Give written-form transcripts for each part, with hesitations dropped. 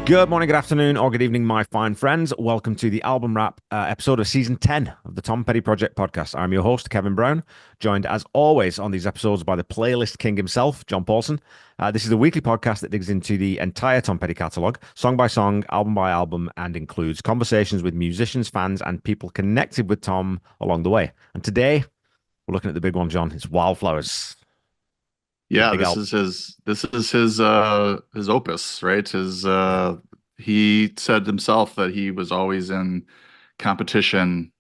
Good morning, good afternoon, or good evening, my fine friends. Welcome to the album wrap episode of season 10 of the Tom Petty Project podcast. I'm your host, Kevin Brown, joined as always on these episodes by the playlist king himself, John Paulsen. This is a weekly podcast that digs into the entire Tom Petty catalogue, song by song, album by album, and includes conversations with musicians, fans, and people connected with Tom along the way. And today, we're looking at the big one, John. It's Wildflowers, the Yeah, big this album. is his opus, right? He said himself that he was always in competition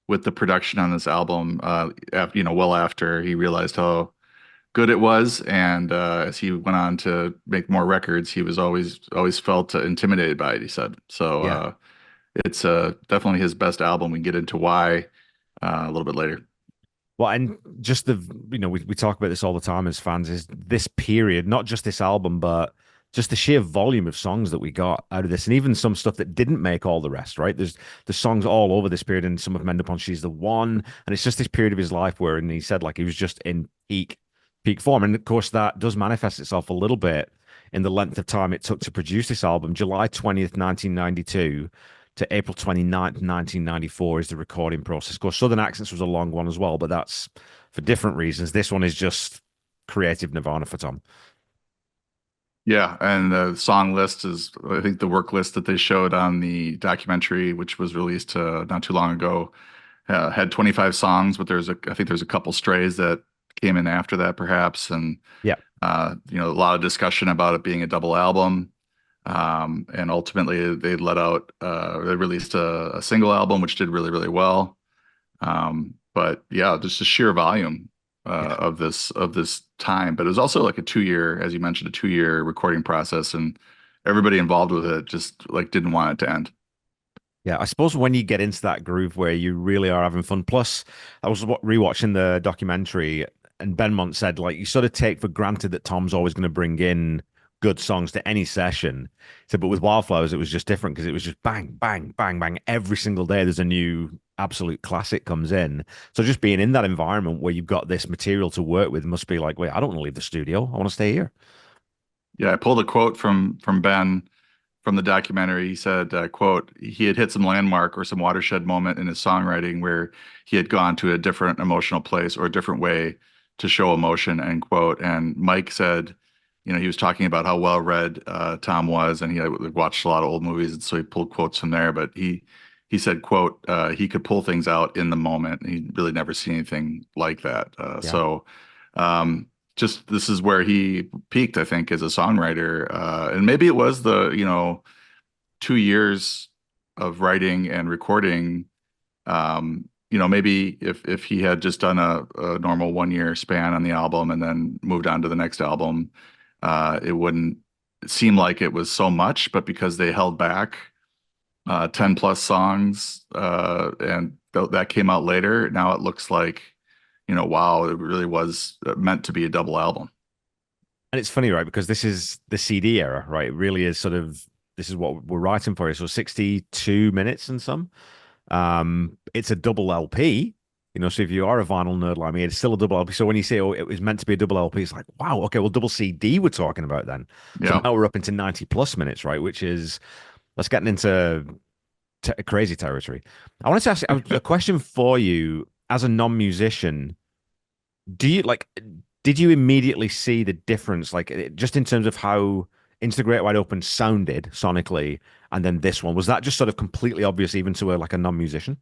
with the production on this album, well after he realized how good it was, and as he went on to make more records, he was always felt intimidated by it, he said. So Yeah. it's definitely his best album. We can get into why a little bit later. Well, and just we talk about this all the time as fans, is this period, not just this album, but just the sheer volume of songs that we got out of this, and even some stuff that didn't make all the rest, right? There's the songs all over this period, and some of Mend Upon She's the One, and it's just this period of his life where, and he said like he was just in peak form. And of course, that does manifest itself a little bit in the length of time it took to produce this album. July 20th, 1992 to April 29th, 1994 is the recording process. Of course, Southern Accents was a long one as well, but that's for different reasons. This one is just creative nirvana for Tom. Yeah, and the song list is, I think, the work list that they showed on the documentary, which was released not too long ago, had 25 songs, but I think there's a couple strays that came in after that, perhaps, and Yeah. a lot of discussion about it being a double album. And ultimately, they released a single album, which did really, really well. But yeah, just the sheer volume Yeah. of this time. But it was also like a 2 year, as you mentioned, a 2 year recording process, and everybody involved with it just like didn't want it to end. Yeah, I suppose when you get into that groove where you really are having fun. Plus, I was rewatching the documentary, and Benmont said like you sort of take for granted that Tom's always going to bring in good songs to any session. He said, but with Wildflowers, it was just different because it was just bang, bang, bang, bang. Every single day, there's a new absolute classic comes in. So just being in that environment where you've got this material to work with must be like, wait, I don't want to leave the studio. I want to stay here. Yeah, I pulled a quote from Ben from the documentary. He said, quote, he had hit some landmark or some watershed moment in his songwriting where he had gone to a different emotional place or a different way to show emotion, end quote. And Mike said, he was talking about how well read Tom was, and he had watched a lot of old movies, and so he pulled quotes from there. But he said, quote, he could pull things out in the moment. He really never seen anything like that. Yeah. Um, just this is where he peaked, I think, as a songwriter. And maybe it was the, 2 years of writing and recording. Maybe if he had just done a normal 1 year span on the album and then moved on to the next album, it wouldn't seem like it was so much. But because they held back 10 plus songs, and that came out later, now it looks like, wow, it really was meant to be a double album. And it's funny, right? Because this is the CD era, right? It really is sort of this is what we're writing for. So 62 minutes and some. It's a double LP. So if you are a vinyl nerd like me, it's still a double LP. So when you say, oh, it was meant to be a double LP, it's like, wow, okay, well, double CD we're talking about then. So Yeah. now we're up into 90 plus minutes, right? Which is, let's get into crazy territory. I wanted to ask you a question for you as a non-musician. Do you like, did you immediately see the difference, like just in terms of how Into the Great Wide Open sounded sonically, and then this one? Was that just sort of completely obvious even to a non-musician?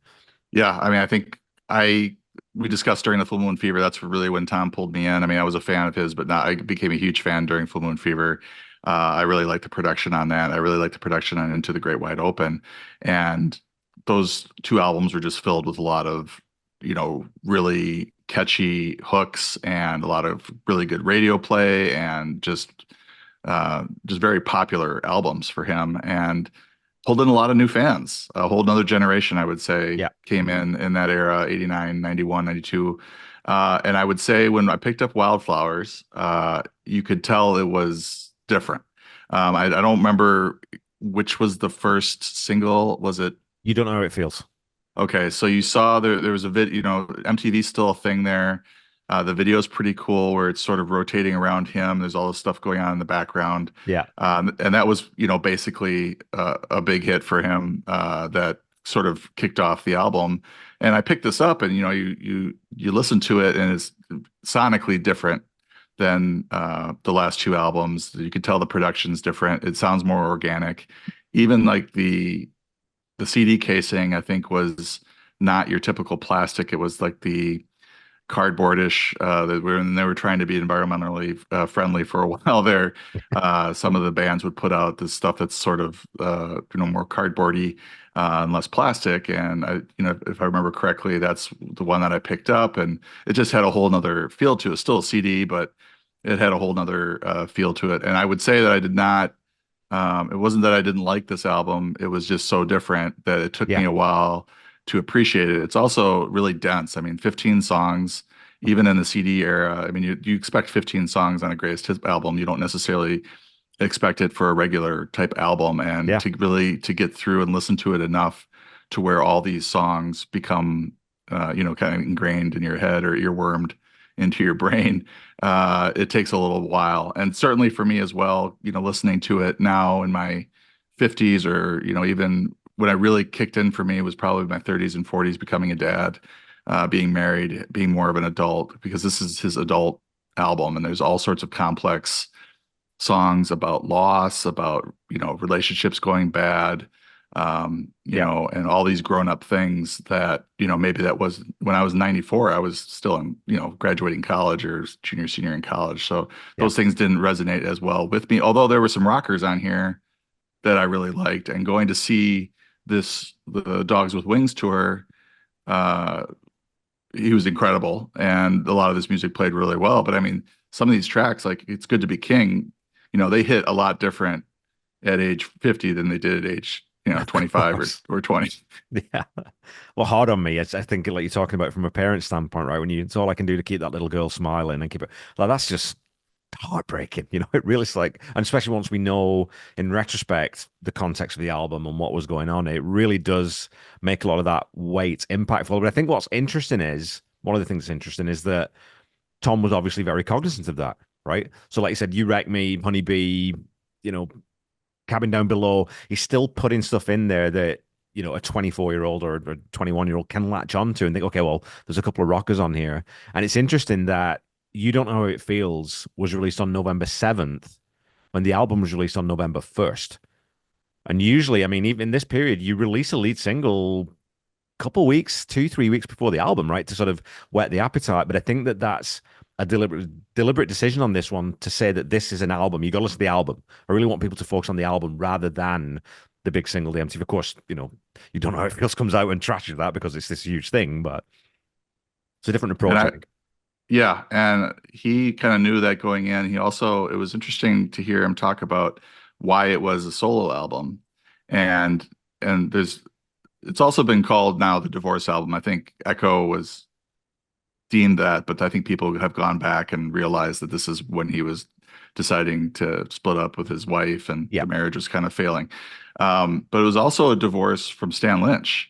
Yeah, I mean, I think I we discussed during the Full Moon Fever. That's really when Tom pulled me in. I mean, I was a fan of his, but not, I became a huge fan during Full Moon Fever. I really liked the production on that. I really liked the production on Into the Great Wide Open, and those two albums were just filled with a lot of, really catchy hooks and a lot of really good radio play, and just very popular albums for him. And pulled in a lot of new fans. A whole nother generation, I would say, Yeah. came in that era, 89, 91, 92. And I would say when I picked up Wildflowers, you could tell it was different. I don't remember which was the first single. Was it? You don't know how it feels. Okay, so you saw there was a MTV's still a thing there. The video is pretty cool where it's sort of rotating around him. There's all this stuff going on in the background. Yeah. And that was, basically a big hit for him that sort of kicked off the album. And I picked this up, and you listen to it, and it's sonically different than the last two albums. You can tell the production's different. It sounds more organic. Even like the CD casing, I think, was not your typical plastic. It was like the cardboardish and they were trying to be environmentally friendly for a while there. Some of the bands would put out this stuff that's sort of more cardboardy and less plastic. And if I remember correctly, that's the one that I picked up, and it just had a whole nother feel to it. Still a CD, but it had a whole nother feel to it. And I would say that I did not. It wasn't that I didn't like this album. It was just so different that it took me Yeah. a while to appreciate it. It's also really dense. I mean, 15 songs, even in the CD era. I mean, you expect 15 songs on a greatest hits album. You don't necessarily expect it for a regular type album. And Yeah. to get through and listen to it enough to where all these songs become, kind of ingrained in your head or earwormed into your brain, it takes a little while. And certainly for me as well, listening to it now in my 50s, or, even when I really kicked in for me was probably my 30s and 40s, becoming a dad, being married, being more of an adult, because this is his adult album, and there's all sorts of complex songs about loss, about, relationships going bad, Yeah. and all these grown up things that, maybe that was when I was 94, I was still in, graduating college or junior, senior in college. So Yeah. those things didn't resonate as well with me, although there were some rockers on here that I really liked. And going to see the Dogs with Wings tour, uh, he was incredible, and a lot of this music played really well. But I mean, some of these tracks, like "It's Good to Be King," they hit a lot different at age 50 than they did at age, Of 25 course. or 20. Yeah. Well, hard on me. I think like you're talking about from a parent standpoint, right? When it's all I can do to keep that little girl smiling and keep it like that's just heartbreaking. It really is like, and especially once we know in retrospect the context of the album and what was going on, it really does make a lot of that weight impactful. But I think what's interesting is one of the things that's interesting is that Tom was obviously very cognizant of that, right? So, like you said, You Wreck Me, Honeybee, you know, Cabin Down Below, he's still putting stuff in there that a 24-year-old or a 21-year-old can latch onto and think, okay, well, there's a couple of rockers on here. And it's interesting that You Don't Know How It Feels was released on November 7th when the album was released on November 1st. And usually, I mean, even in this period, you release a lead single couple weeks, 2, 3 weeks before the album, right, to sort of whet the appetite. But I think that that's a deliberate decision on this one to say that this is an album. You got to listen to the album. I really want people to focus on the album rather than the big single, the MTV. Of course, You Don't Know How It Feels comes out and trashes that because it's this huge thing, but it's a different And approach, I think. yeah, and he kind of knew that going in. It was interesting to hear him talk about why it was a solo album. And, it's also been called now the divorce album. I think Echo was deemed that, but I think people have gone back and realized that this is when he was deciding to split up with his wife, and Yeah. the marriage was kind of failing. But it was also a divorce from Stan Lynch.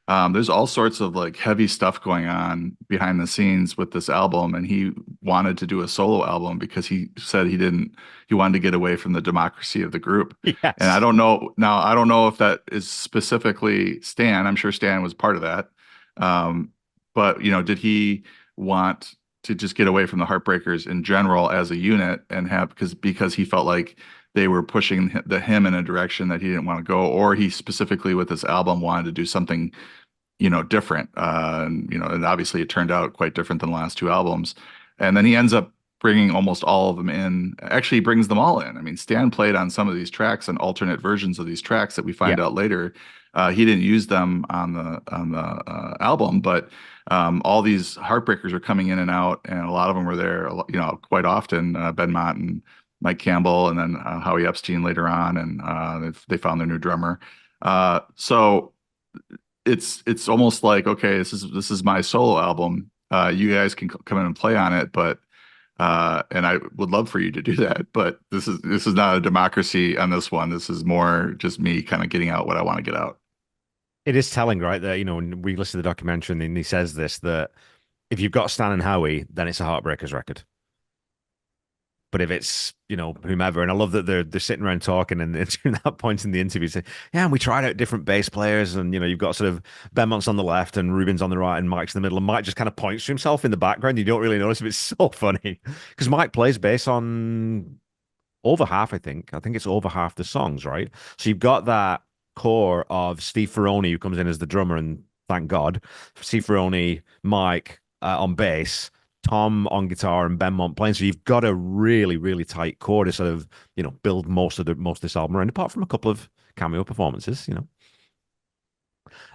There's all sorts of like heavy stuff going on behind the scenes with this album, and he wanted to do a solo album because he said he wanted to get away from the democracy of the group. And Yes. I don't know if that is specifically Stan. I'm sure Stan was part of that. Um, but did he want to just get away from the Heartbreakers in general as a unit and have because he felt like they were pushing him in a direction that he didn't want to go, or he specifically with this album wanted to do something different. And obviously it turned out quite different than the last two albums. And then he ends up bringing almost all of them in. Actually, he brings them all in. I mean, Stan played on some of these tracks and alternate versions of these tracks that we Yeah. find out later. He didn't use them on the album, but all these heartbreakers are coming in and out, and a lot of them were there, quite often. Ben Mott and Mike Campbell, and then Howie Epstein later on, and they found their new drummer. So it's almost like, okay, this is my solo album. You guys can come in and play on it, but and I would love for you to do that, but this is not a democracy on this one. This is more just me kind of getting out what I want to get out. It is telling, right? That, when we listen to the documentary and he says this, that if you've got Stan and Howie, then it's a Heartbreakers record. But if it's, whomever, and I love that they're sitting around talking, and during that point in the interview, say, yeah, and we tried out different bass players, and you've got sort of Benmont's on the left and Rubin's on the right, and Mike's in the middle, and Mike just kind of points to himself in the background. You don't really notice it. It's so funny because Mike plays bass on over half, I think. I think it's over half the songs, right? So you've got that core of Steve Ferroni, who comes in as the drummer, and thank God, Steve Ferroni, Mike on bass, Tom on guitar, and Ben Mont playing. So you've got a really, really tight core to sort of, build most of this album around, apart from a couple of cameo performances. Yeah,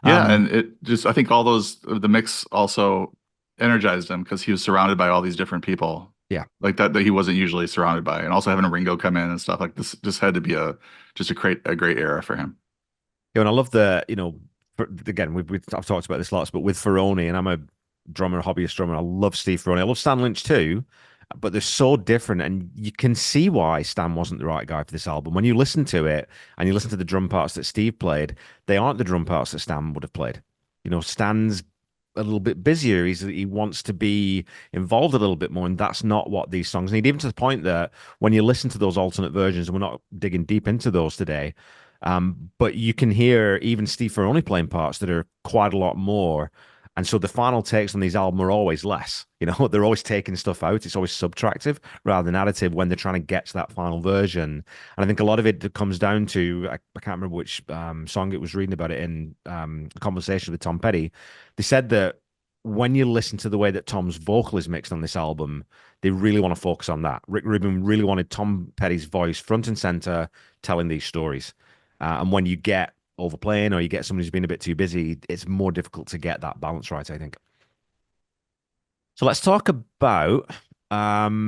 Um, and it just I think all those the mix also energized him because he was surrounded by all these different people yeah. like that he wasn't usually surrounded by, and also having a Ringo come in and stuff like this just had to be a great era for him. And I love again, I've talked about this lots, but with Ferroni, and I'm a drummer, hobbyist drummer, I love Steve Ferroni. I love Stan Lynch too, but they're so different, and you can see why Stan wasn't the right guy for this album. When you listen to it and you listen to the drum parts that Steve played, they aren't the drum parts that Stan would have played. Stan's a little bit busier. He wants to be involved a little bit more, and that's not what these songs need. Even to the point that when you listen to those alternate versions, and we're not digging deep into those today, but you can hear even Steve Ferroni playing parts that are quite a lot more. And so the final takes on these albums are always less. They're always taking stuff out. It's always subtractive rather than additive when they're trying to get to that final version. And I think a lot of it comes down to, I can't remember which song it was reading about it in a conversation with Tom Petty. They said that when you listen to the way that Tom's vocal is mixed on this album, they really want to focus on that. Rick Rubin really wanted Tom Petty's voice front and center telling these stories. And when you get overplaying or you get somebody who's been a bit too busy, it's more difficult to get that balance right, I think. So let's talk about I'll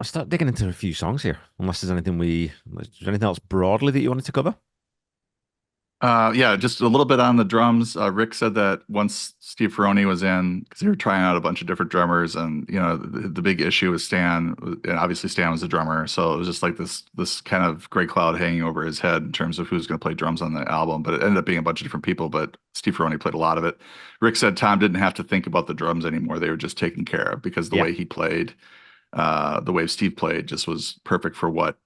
start digging into a few songs here, unless is there anything else broadly that you wanted to cover? Yeah, just a little bit on the drums. Rick said that once Steve Ferroni was in, because they were trying out a bunch of different drummers, and the big issue with Stan, and obviously Stan was a drummer, so it was just like this kind of gray cloud hanging over his head in terms of who's going to play drums on the album. But it ended up being a bunch of different people, but Steve Ferroni played a lot of it. Rick said Tom didn't have to think about the drums anymore; they were just taken care of because the Yeah. way he played, the way Steve played, just was perfect for what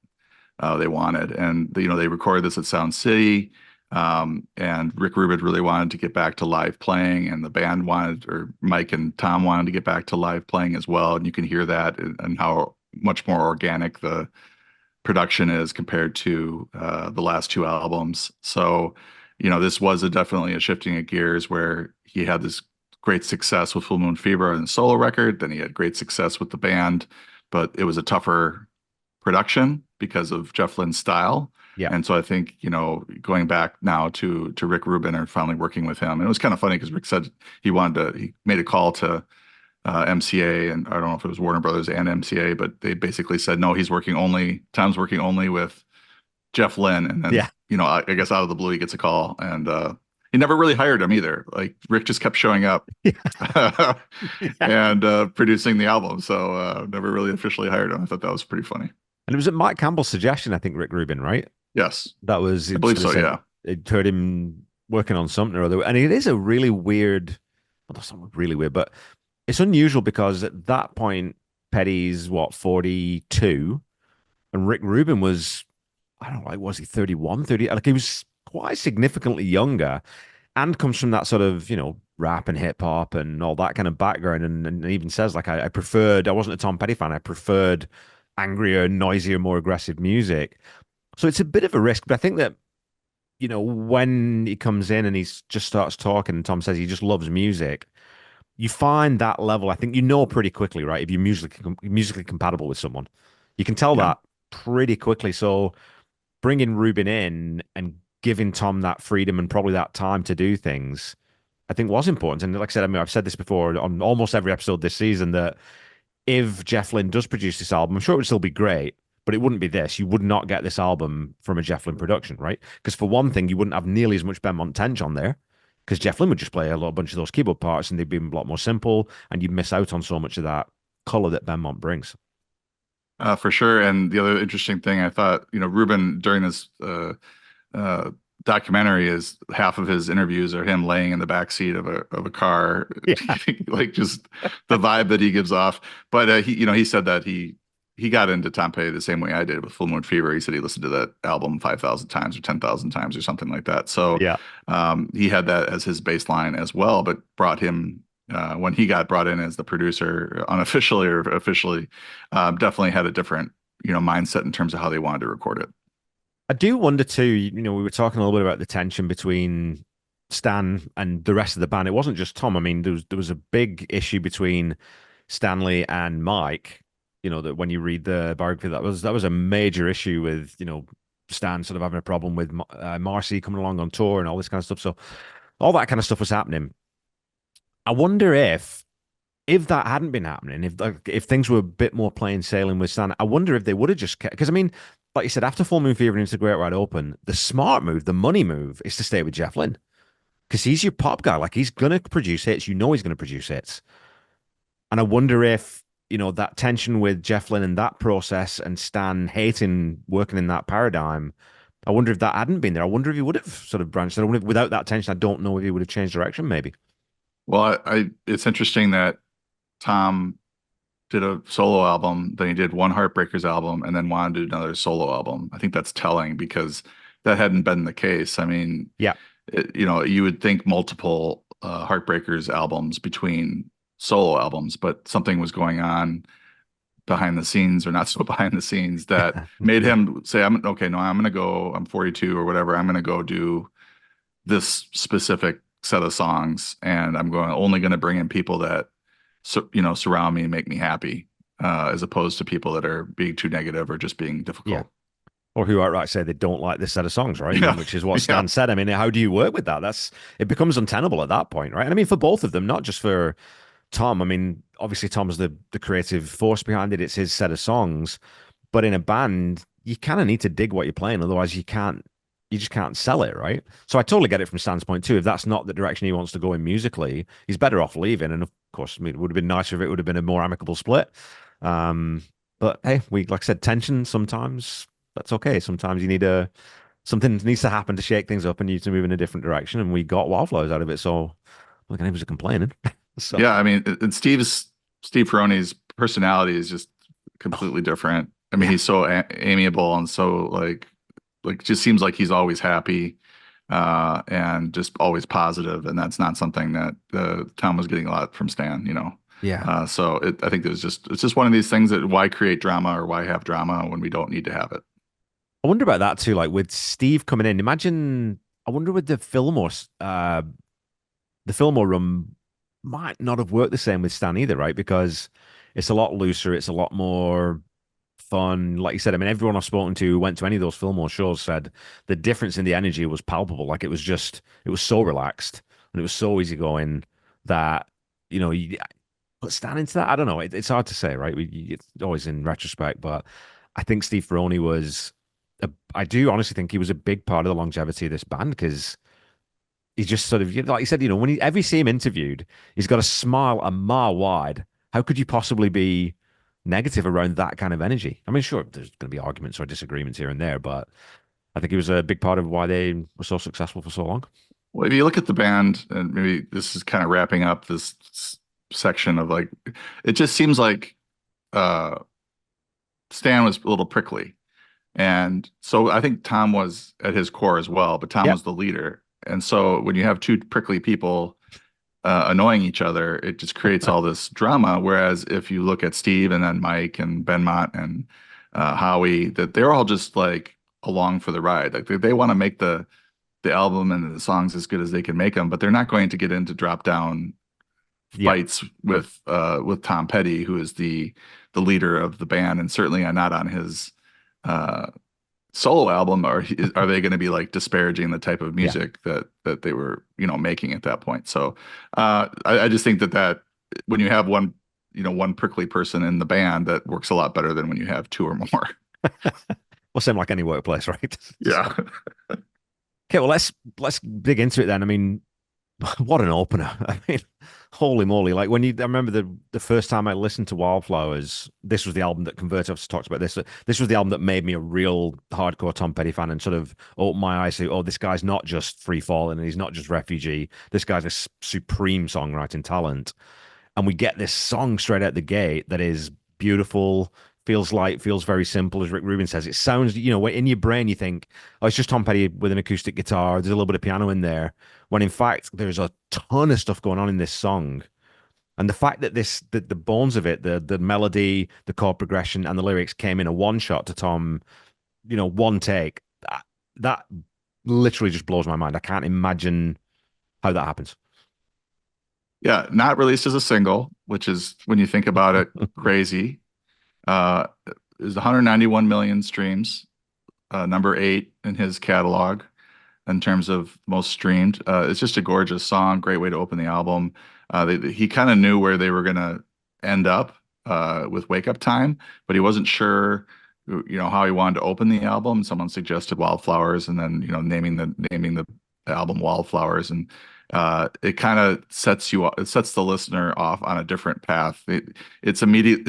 they wanted. And they recorded this at Sound City. And Rick Rubin really wanted to get back to live playing, and the band wanted, or Mike and Tom wanted to get back to live playing as well. And you can hear that and how much more organic the production is compared to the last two albums. So, this was definitely a shifting of gears where he had this great success with Full Moon Fever and the solo record. Then he had great success with the band, but it was a tougher production because of Jeff Lynne's style. Yeah. And so I think, going back now to Rick Rubin and finally working with him. And it was kind of funny because Rick said he made a call to MCA, and I don't know if it was Warner Brothers and MCA, but they basically said, no, Tom's working only with Jeff Lynne. And then, Yeah. I guess out of the blue, he gets a call, and he never really hired him either. Like Rick just kept showing up Yeah. and producing the album. So never really officially hired him. I thought that was pretty funny. And it was at Mike Campbell's suggestion, I think, Rick Rubin, right? Yes, That was, I it believe sort of so. said, Yeah. it heard him working on something or other. And it is a really weird, well, that's not really weird, but it's unusual because at that point, Petty's what, 42? And Rick Rubin was, I don't know, like, was he 31, 30? Like, he was quite significantly younger and comes from that sort of, rap and hip hop and all that kind of background. And even says, like, I wasn't a Tom Petty fan. I preferred angrier, noisier, more aggressive music. So it's a bit of a risk, but I think that, when he comes in and he just starts talking and Tom says he just loves music, you find that level. I think pretty quickly, right? If you're musically compatible with someone, you can tell Yeah. that pretty quickly. So bringing Rubin in and giving Tom that freedom and probably that time to do things, I think was important. And like I said, I mean, I've said this before on almost every episode this season that if Jeff Lynne does produce this album, I'm sure it would still be great, but it wouldn't be this. You would not get this album from a Jeff Lynne production, right? Because for one thing, you wouldn't have nearly as much Benmont Tench on there because Jeff Lynne would just play bunch of those keyboard parts and they'd be a lot more simple and you'd miss out on so much of that color that Benmont brings. For sure. And the other interesting thing I thought, Ruben during this documentary is half of his interviews are him laying in the back seat of a car, Yeah. like just the vibe that he gives off. But he said that he got into Tom Petty the same way I did with Full Moon Fever. He said he listened to that album 5,000 times or 10,000 times or something like that. So Yeah. he had that as his baseline as well, but brought him. When he got brought in as the producer, unofficially or officially, definitely had a different, mindset in terms of how they wanted to record it. I do wonder too, we were talking a little bit about the tension between Stan and the rest of the band. It wasn't just Tom. I mean, there was a big issue between Stanley and Mike. That when you read the biography, that was a major issue with, Stan sort of having a problem with Marcy coming along on tour and all this kind of stuff. So all that kind of stuff was happening. I wonder if that hadn't been happening, if things were a bit more plain sailing with Stan, I wonder if they would have just kept. Because I mean, like you said, after Full Moon Fever and Into the Great Wide Open, the smart move, the money move, is to stay with Jeff Lynne because he's your pop guy. Like he's gonna produce hits. He's gonna produce hits. And I wonder if that tension with Jeff Lynne and that process and Stan hating working in that paradigm. I wonder if that hadn't been there. I wonder if he would have sort of branched. I wonder if without that tension, I don't know if he would have changed direction. Maybe. Well, it's interesting that Tom did a solo album, then he did one Heartbreakers album, and then wanted to do another solo album. I think that's telling because that hadn't been the case. I mean, Yeah. you would think multiple Heartbreakers albums between solo albums, but something was going on behind the scenes or not so behind the scenes that made him say, I'm okay, no, I'm gonna go, I'm 42 or whatever, I'm gonna go do this specific set of songs, and I'm going only going to bring in people that surround me and make me happy, as opposed to people that are being too negative or just being Yeah. difficult. Or who outright say they don't like this set of songs, right? I mean, Yeah, which is what yeah. Stan said. I mean, how do you work with that? It becomes untenable at that point, right? And I mean, for both of them, not just for Tom. I mean, obviously Tom's the creative force behind it. It's his set of songs, but in a band, you kind of need to dig what you're playing, otherwise you just can't sell it, right? So I totally get it from Stan's point too. If that's not the direction he wants to go in musically, he's better off leaving. And of course, I mean, it would have been nicer if it would have been a more amicable split. Um, but hey, like I said, tension sometimes that's okay. Sometimes you need something needs to happen to shake things up and you need to move in a different direction. And we got Wildflowers out of it. So look, I was complaining. So Yeah, I mean, and Steve Ferrone's personality is just oh, completely different. I mean, yeah, he's so amiable and so just seems like he's always happy, and just always positive, and that's not something that Tom was getting a lot from Stan. yeah. So I think it's just one of these things that why create drama or why have drama when we don't need to have it. I wonder about that too. Like with Steve coming in, imagine. I wonder with the Fillmore run might not have worked the same with Stan either, right? Because it's a lot looser, it's a lot more fun. Like you said, I mean, everyone I've spoken to who went to any of those Fillmore shows said the difference in the energy was palpable. Like it was so relaxed and it was so easygoing that, you put Stan into that. I don't know. It's hard to say, right? It's always in retrospect, but I think Steve Ferrone I do honestly think he was a big part of the longevity of this band because he just sort of, like you said, whenever you see him interviewed, he's got a smile a mile wide. How could you possibly be negative around that kind of energy? I mean, sure, there's going to be arguments or disagreements here and there, but I think he was a big part of why they were so successful for so long. Well, if you look at the band, and maybe this is kind of wrapping up this section of like, it just seems like uh, Stan was a little prickly. And so I think Tom was at his core as well, but Tom Yeah. was the leader. And so when you have two prickly people annoying each other, it just creates all this drama. Whereas if you look at Steve and then Mike and Ben Mott and Howie, that they're all just like along for the ride. Like they want to make the album and the songs as good as they can make them, but they're not going to get into drop down Yeah. fights with Tom Petty, who is the leader of the band, and certainly not on his uh, solo album. Are they going to be like disparaging the type of Yeah. music that they were making at that point? So I just think that when you have one prickly person in the band, that works a lot better than when you have two or more. Well, same like any workplace, right? So, Yeah. okay, well, let's dig into it then. I mean, What an opener. I mean, holy moly. Like when I remember the first time I listened to Wildflowers, this was the album that converted. I've talked about this. This was the album that made me a real hardcore Tom Petty fan and sort of opened my eyes to, oh, this guy's not just free falling and he's not just refugee. This guy's a supreme songwriting talent. And we get this song straight out the gate that is beautiful, feels light, feels very simple, as Rick Rubin says. It sounds, in your brain you think, oh, it's just Tom Petty with an acoustic guitar. There's a little bit of piano in there, when in fact there's a ton of stuff going on in this song. And the fact that the bones of it, the melody, the chord progression, and the lyrics came in a one shot to Tom, one take, that literally just blows my mind. I can't imagine how that happens. Yeah, not released as a single, which is when you think about it, crazy. Uh, is 191 million streams, number 8 in his catalog in terms of most streamed. It's just a gorgeous song, great way to open the album. He kind of knew where they were gonna end up with Wake Up Time, but he wasn't sure, how he wanted to open the album. Someone suggested Wildflowers, and then naming the album Wildflowers, and it kind of it sets the listener off on a different path. It's immediate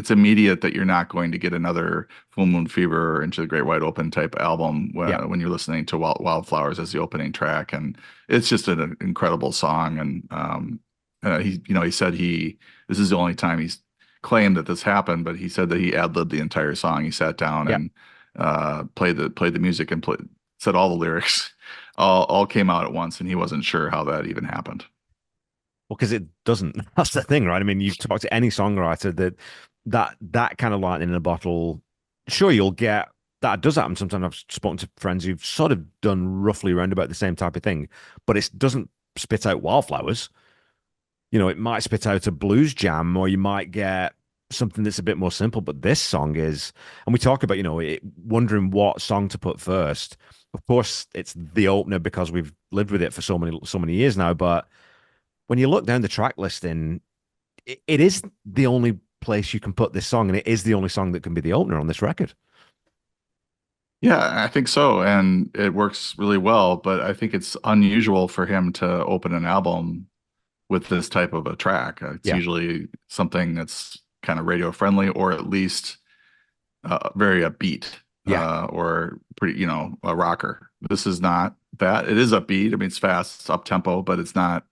that you're not going to get another Full Moon Fever or Into the Great Wide Open type album Yeah. when you're listening to Wildflowers as the opening track, and it's just an incredible song. And he said this is the only time he's claimed that this happened, but he said that he ad-libbed the entire song. He sat down Yeah. and played the music and said all the lyrics all came out at once, and he wasn't sure how that even happened. Well, because it doesn't. That's the thing, right? I mean, you talk to any songwriter that kind of lightning in a bottle. Sure, you'll get that does happen. Sometimes I've spoken to friends who've sort of done roughly around about the same type of thing, but it doesn't spit out Wildflowers. It might spit out a blues jam, or you might get something that's a bit more simple. But this song is, and we talk about, wondering what song to put first. Of course, it's the opener because we've lived with it for so many years now. But when you look down the track listing, it is the only place you can put this song, and it is the only song that can be the opener on this record. Yeah, I think so, and it works really well. But I think it's unusual for him to open an album with this type of a track. It's Yeah, usually something that's kind of radio friendly, or at least very upbeat, yeah, or pretty, a rocker. This is not that. It is upbeat. I mean, it's fast, it's up tempo, but it's not.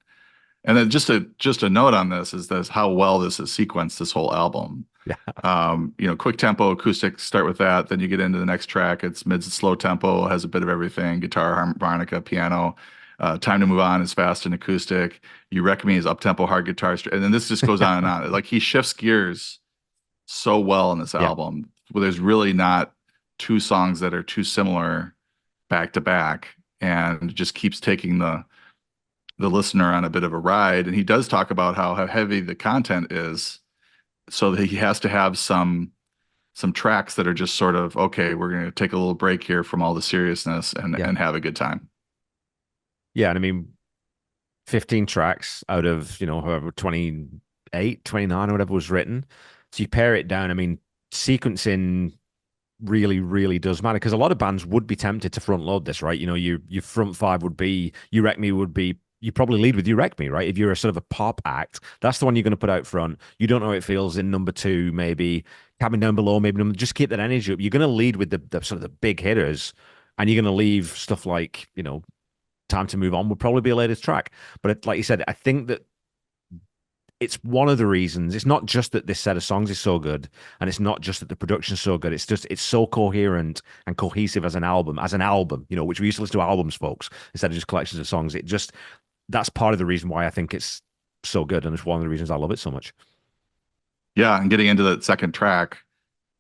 And then just a note on this is this how well this is sequenced, this whole album. yeah, Quick tempo, acoustic, start with that. Then you get into the next track. It's mid to slow tempo, has a bit of everything, guitar, harmonica, piano. Time to Move On is fast and acoustic. You Wreck Me is up tempo, hard guitar, and then this just goes on and on. Like he shifts gears so well in this yeah, album. Well, there's really not two songs that are too similar back to back, and just keeps taking the listener on a bit of a ride. And he does talk about how heavy the content is, so that he has to have some tracks that are just sort of, okay, we're going to take a little break here from all the seriousness yeah, and have a good time. yeah. And I mean, 15 tracks out of, however, 28, 29 or whatever was written. So you pare it down. I mean, sequencing really, really does matter, because a lot of bands would be tempted to front load this, right? Your front five would be You Wreck Me, would be you probably lead with You Wreck Me, right? If you're a sort of a pop act, that's the one you're going to put out front. You don't know how it feels in number two, maybe Cabin Down Below, maybe just keep that energy up. You're going to lead with the sort of the big hitters, and you're going to leave stuff like, Time to Move On would probably be a latest track. But like you said, I think that it's one of the reasons. It's not just that this set of songs is so good, and it's not just that the production's so good. It's just it's so coherent and cohesive as an album, which we used to listen to albums, folks, instead of just collections of songs. That's part of the reason why I think it's so good, and it's one of the reasons I love it so much. Yeah, and getting into that second track,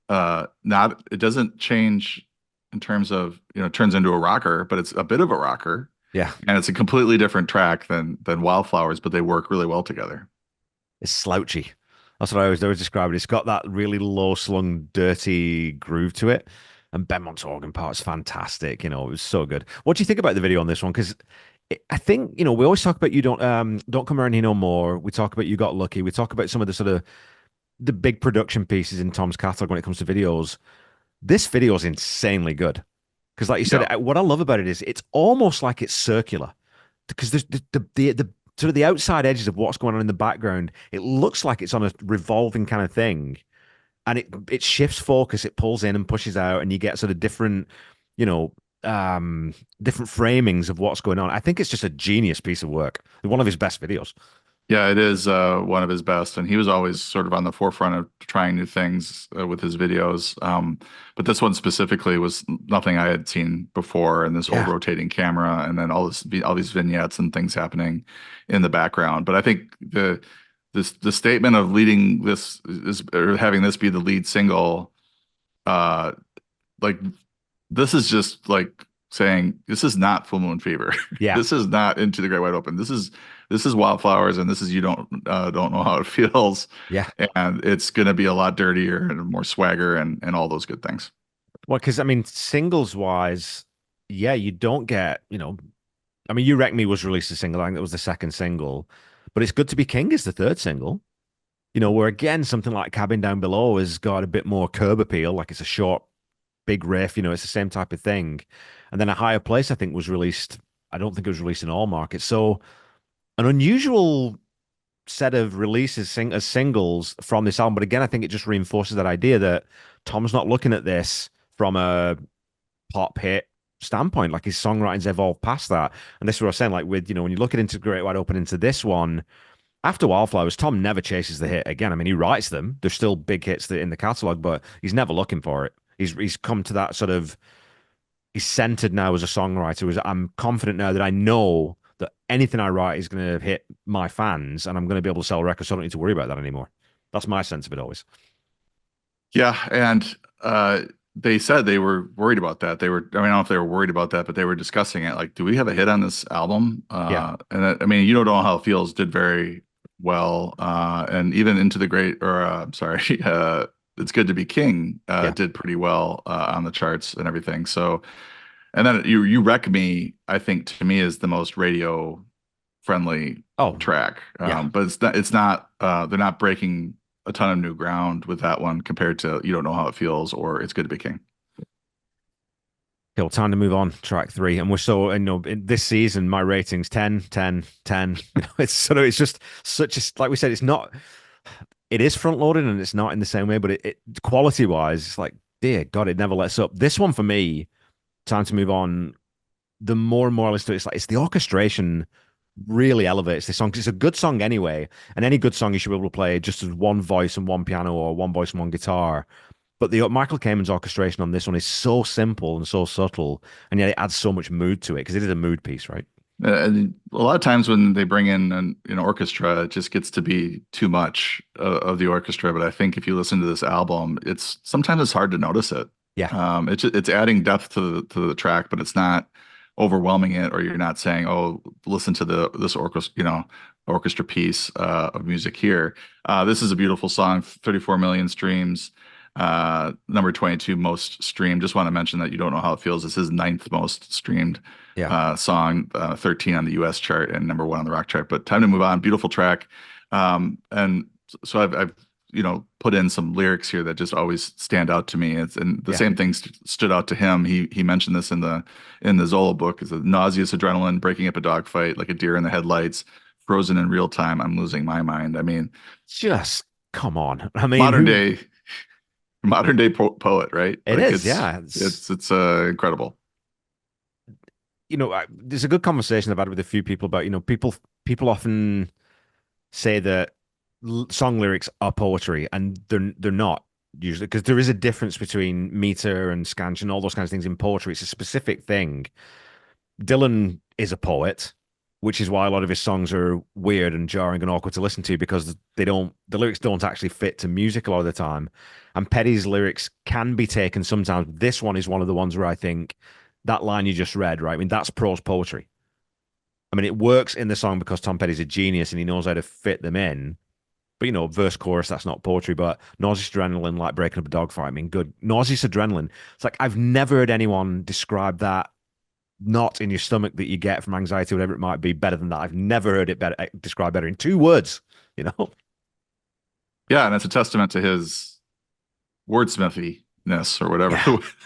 not it doesn't change in terms of, it turns into a rocker, but it's a bit of a rocker, Yeah, and it's a completely different track than Wildflowers, but they work really well together. it's slouchy. That's what I always describe it. It's got that really low slung, dirty groove to it. And Benmont's organ part's fantastic. It was so good. What do you think about the video on this one? Because I think, we always talk about You Don't Come Around Here No More. We talk about You Got Lucky. We talk about some of the sort of the big production pieces in Tom's catalog when it comes to videos. This video is insanely good. Because like you said, Yeah. what I love about it is it's almost like it's circular. Because there's the sort of the outside edges of what's going on in the background. It looks like it's on a revolving kind of thing, and it shifts focus, it pulls in and pushes out, and you get sort of different, you know, different framings of what's going on. I think it's just a genius piece of work. One of his best videos. Yeah, it is one of his best, and he was always sort of on the forefront of trying new things with his videos. But this one specifically was nothing I had seen before, and this whole Yeah. rotating camera, and then all these vignettes and things happening in the background. But I think the statement of leading this or having this be the lead single, uh, like this is just like saying this is not Full Moon Fever. Yeah. This is not Into the Great Wide Open. This is Wildflowers, and this is You Don't Know How It Feels, Yeah. and it's going to be a lot dirtier and more swagger and all those good things. Well, because I mean, singles wise, yeah, you don't get, I mean, You Wreck Me was released as a single. I think that was the second single, but It's Good to Be King is the third single. Where again, something like Cabin Down Below has got a bit more curb appeal, like it's a short, big riff, it's the same type of thing. And then A Higher Place, I think, was released. I don't think it was released in all markets. So an unusual set of releases as singles from this album. But again, I think it just reinforces that idea that Tom's not looking at this from a pop hit standpoint. Like his songwriting's evolved past that. And this is what I was saying, like with, when you look at Into Great Wide Open into this one, after Wildflowers, Tom never chases the hit again. I mean, he writes them. There's still big hits in the catalog, but he's never looking for it. He's come to that sort of he's centered now as a songwriter. I'm confident now that I know that anything I write is going to hit my fans, and I'm going to be able to sell records. So I don't need to worry about that anymore. That's my sense of it always. Yeah, and they said they were worried about that. I mean, I don't know if they were worried about that, but they were discussing it. Like, do we have a hit on this album? Yeah, I mean, You Don't Know How It Feels did very well, and even Into the Great, or I'm sorry, It's Good to Be King yeah. did pretty well on the charts and everything. So, and then You Wreck Me, I think to me is the most radio friendly Oh, track. yeah. But it's not they're not breaking a ton of new ground with that one compared to You Don't Know How It Feels or It's Good to Be King. Okay, well, time to move on. Track three. And we're so, in this season, my rating's 10, 10, 10. It's just such a, like we said, it is front loaded and it's not in the same way, but it quality wise, it's like, dear God, it never lets up. This one for me, time to move on. The more and more I listen to it, it's the orchestration really elevates this song 'cause it's a good song anyway. And any good song you should be able to play just as one voice and one piano or one voice and one guitar. But the Michael Kamen's orchestration on this one is so simple and so subtle, and yet it adds so much mood to it because it is a mood piece, right? And a lot of times when they bring in an orchestra, it just gets to be too much of the orchestra. But I think if you listen to this album, it's sometimes it's hard to notice it. Yeah, It's adding depth to the track, but it's not overwhelming it, or you're not saying, "Oh, listen to this orchestra piece of music here." This is a beautiful song, 34 million streams. Number 22 most streamed. Just want to mention that You Don't Know How It Feels. This is ninth most streamed yeah, song, 13 on the US chart and number one on the rock chart. But time to move on. Beautiful track. And so I've put in some lyrics here that just always stand out to me. And the yeah. same thing stood out to him. He mentioned this in the Zollo book. Is a nauseous adrenaline breaking up a dogfight like a deer in the headlights, frozen in real time. I'm losing my mind. I mean, Just come on. I mean, modern day poet, right? it Like is, yeah. it's incredible. There's a good conversation I've had with a few people about, people often say that song lyrics are poetry, and they're not usually because there is a difference between meter and scansion and all those kinds of things in poetry. It's a specific thing. Dylan is a poet, which is why a lot of his songs are weird and jarring and awkward to listen to because the lyrics don't actually fit to music a lot of the time. And Petty's lyrics can be taken sometimes. This one is one of the ones where I think that line you just read, right? I mean, that's prose poetry. I mean, it works in the song because Tom Petty's a genius and he knows how to fit them in. But verse chorus, that's not poetry. But nauseous adrenaline, like breaking up a dogfight. I mean, good. Nauseous adrenaline. It's like I've never heard anyone describe that knot in your stomach that you get from anxiety, whatever it might be, better than that. I've never heard it better described better in 2 words. You know? Yeah, and it's a testament to his wordsmithiness or whatever.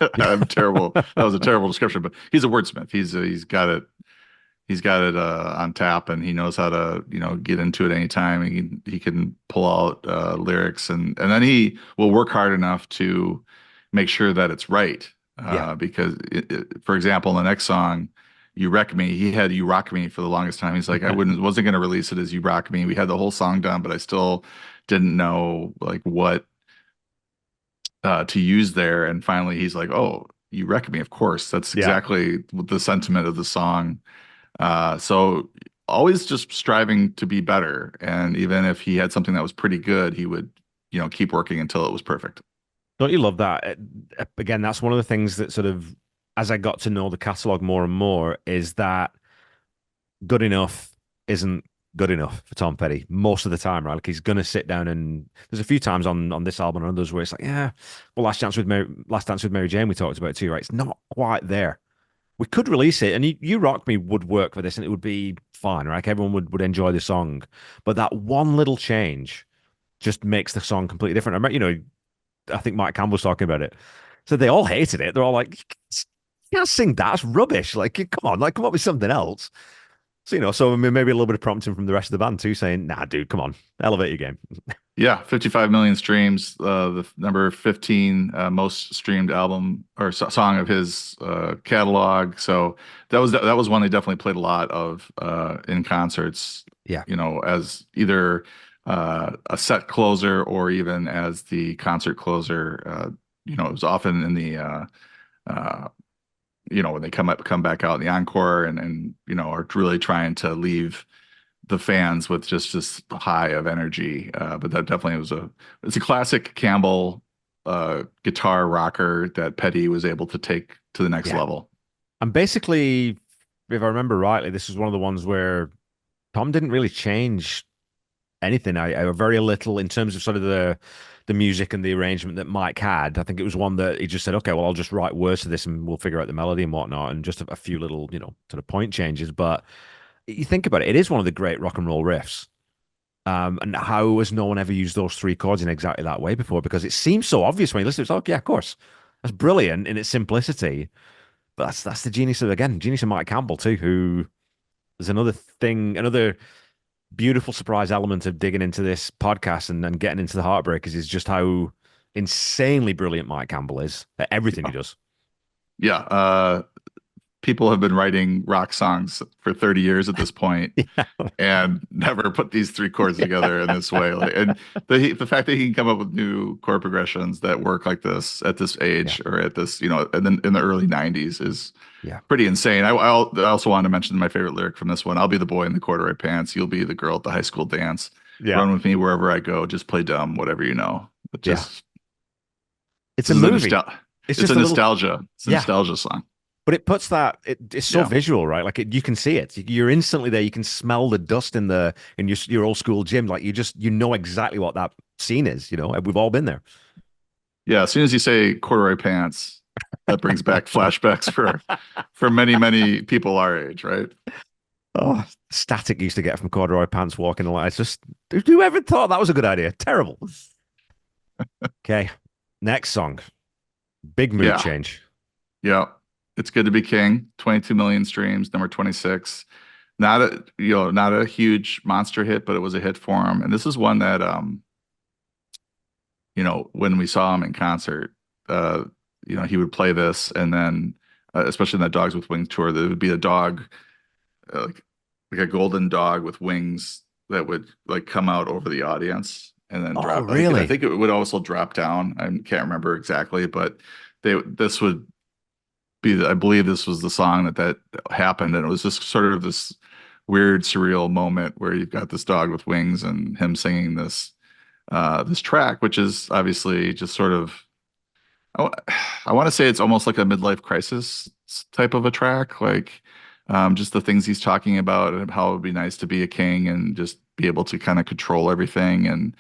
Yeah. I'm terrible. That was a terrible description, but he's a wordsmith. He's got it. he's got it on tap, and he knows how to, get into it anytime. He can pull out lyrics, and then he will work hard enough to make sure that it's right. Yeah. Because for example, in the next song, "You Wreck Me," he had "You Rock Me" for the longest time. He's like, I wasn't going to release it as "You Rock Me." We had the whole song done, but I still didn't know like what to use there. And finally, he's like, "Oh, you wreck me." Of course, that's Yeah. exactly the sentiment of the song. So always just striving to be better. And even if he had something that was pretty good, he would, keep working until it was perfect. Don't you love that? Again, that's one of the things that sort of, as I got to know the catalog more and more, is that good enough isn't good enough for Tom Petty most of the time, right? Like he's gonna sit down and there's a few times on this album and others where it's like, yeah, well, Last Dance with Mary Jane, we talked about it too, right? It's not quite there. We could release it, and you Rock Me would work for this, and it would be fine, right? Like everyone would enjoy the song, but that one little change just makes the song completely different. I remember, I think Mike Campbell was talking about it. So they all hated it. They're all like, "You can't sing that. It's rubbish. Like, come on, like, come up with something else." So, so I mean, maybe a little bit of prompting from the rest of the band too, saying, "Nah, dude, come on, elevate your game." Yeah, 55 million streams, the number 15 most streamed album or song of his catalog. So that was one they definitely played a lot of in concerts, Yeah, as either a set closer or even as the concert closer. It was often in the uh, when they come back out in the encore, and are really trying to leave the fans with just this high of energy. But that definitely it's a classic Campbell guitar rocker that Petty was able to take to the next yeah. level. And basically, if I remember rightly, this is one of the ones where Tom didn't really change anything. I very little in terms of sort of the music and the arrangement that Mike had. I think it was one that he just said, okay, well, I'll just write words to this and we'll figure out the melody and whatnot, and just a few little, sort of point changes. But you think about it, it is one of the great rock and roll riffs. And how has no one ever used those three chords in exactly that way before? Because it seems so obvious when you listen. It's like, yeah, of course, that's brilliant in its simplicity. But that's the genius of again, genius of Mike Campbell too, who there's another thing, another beautiful surprise element of digging into this podcast and getting into the Heartbreakers is just how insanely brilliant Mike Campbell is at everything he does. Yeah, people have been writing rock songs for 30 years at this point Yeah, and never put these three chords yeah, together in this way. Like, and the fact that he can come up with new chord progressions that work like this at this yeah, age, or at this, and then in the early 90s, is yeah, pretty insane. I also wanted to mention my favorite lyric from this one. "I'll be the boy in the corduroy pants. You'll be the girl at the high school dance. yeah, Run with me wherever I go. Just play dumb, whatever you know." It yeah. just It's a This is a movie. nostalgia. It's It's a just a little, nostalgia. It's a yeah. nostalgia song. But it puts it's so Yeah. visual, right? Like you can see it. You're instantly there. You can smell the dust in your old school gym. Like you know exactly what that scene is. We've all been there. Yeah, as soon as you say corduroy pants, that brings back flashbacks for many, many people our age, right? Oh, static used to get from corduroy pants walking along. It's just who ever thought that was a good idea? Terrible. Okay, next song. Big mood Yeah, change. yeah. It's Good to Be King, 22 million streams, number 26. Not a huge monster hit, but it was a hit for him. And this is one that when we saw him in concert, uh, he would play this, and then especially in that Dogs with Wings tour, there would be a dog, like a golden dog with wings that would like come out over the audience and then Oh, drop. I think really? it would also drop down. I can't remember exactly, but this would be I believe this was the song that happened, and it was just sort of this weird surreal moment where you've got this dog with wings and him singing this track, which is obviously just sort of I, I want to say it's almost like a midlife crisis type of a track, like just the things he's talking about and how it would be nice to be a king and just be able to kind of control everything, and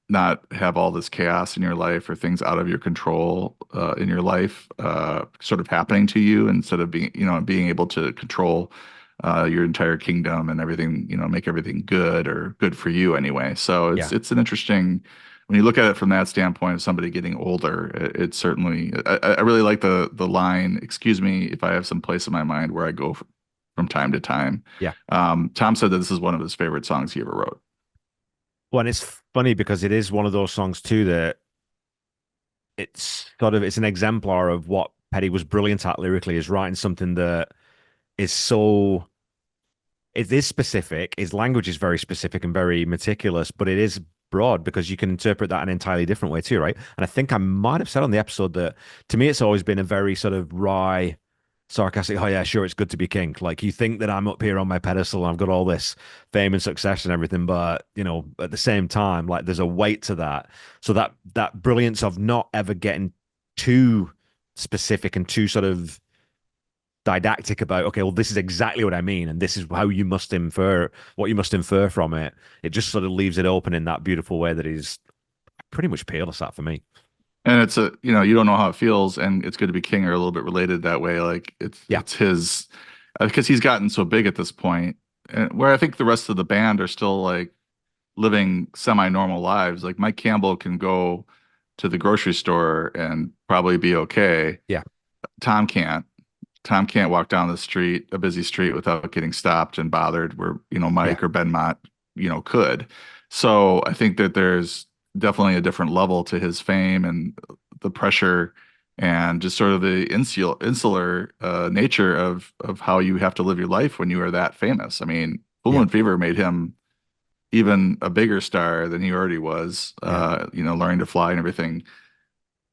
not have all this chaos in your life or things out of your control in your life sort of happening to you, instead of being able to control your entire kingdom and everything, make everything good, or good for you anyway. So it's Yeah. it's an interesting, when you look at it from that standpoint of somebody getting older. It certainly, I really like the line, "Excuse me if I have some place in my mind where I go from time to time. Yeah. Tom said that this is one of his favorite songs he ever wrote. Well, and it's funny because it is one of those songs too that it's an exemplar of what Petty was brilliant at lyrically, is writing something that is so it is specific. His language is very specific and very meticulous, but it is broad because you can interpret that an entirely different way too, right? And I think I might have said on the episode that to me it's always been a very sort of wry, sarcastic, oh yeah, sure, it's good to be king. Like you think that I'm up here on my pedestal and I've got all this fame and success and everything, but at the same time, like there's a weight to that. So that brilliance of not ever getting too specific and too sort of didactic about, okay, well, this is exactly what I mean, and this is how you must infer what you must infer from it. It just sort of leaves it open in that beautiful way that is pretty much peerless at for me. And it's you don't know how it feels, and it's good to be king are a little bit related that way. Like Yeah, it's his because he's gotten so big at this point, and where I think the rest of the band are still like living semi-normal lives. Like Mike Campbell can go to the grocery store and probably be okay. yeah, Tom can't. Tom can't walk down the street, a busy street, without getting stopped and bothered, where, yeah, Mike or Ben Mott, could. So I think that there's definitely a different level to his fame and the pressure and just sort of the insular nature of how you have to live your life when you are that famous. I mean, Full yeah, Moon Fever made him even a bigger star than he already was, yeah, learning to fly and everything,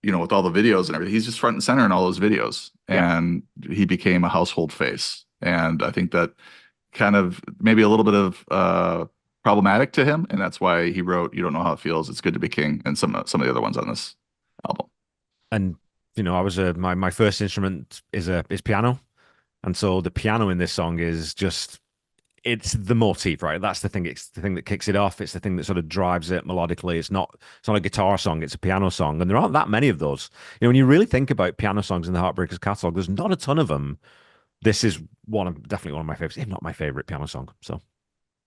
with all the videos and everything. He's just front and center in all those videos. yeah. And he became a household face. And I think that kind of maybe a little bit of problematic to him. And that's why he wrote You Don't Know How It Feels, It's Good to Be King, and some of the other ones on this album. And I was my first instrument is piano, and so the piano in this song is just it's the motif, right? That's the thing. It's the thing that kicks it off. It's the thing that sort of drives it melodically. It's not a guitar song. It's a piano song, and there aren't that many of those. When you really think about piano songs in the Heartbreakers catalog, there's not a ton of them. This is definitely one of my favorites, if not my favorite piano song. So,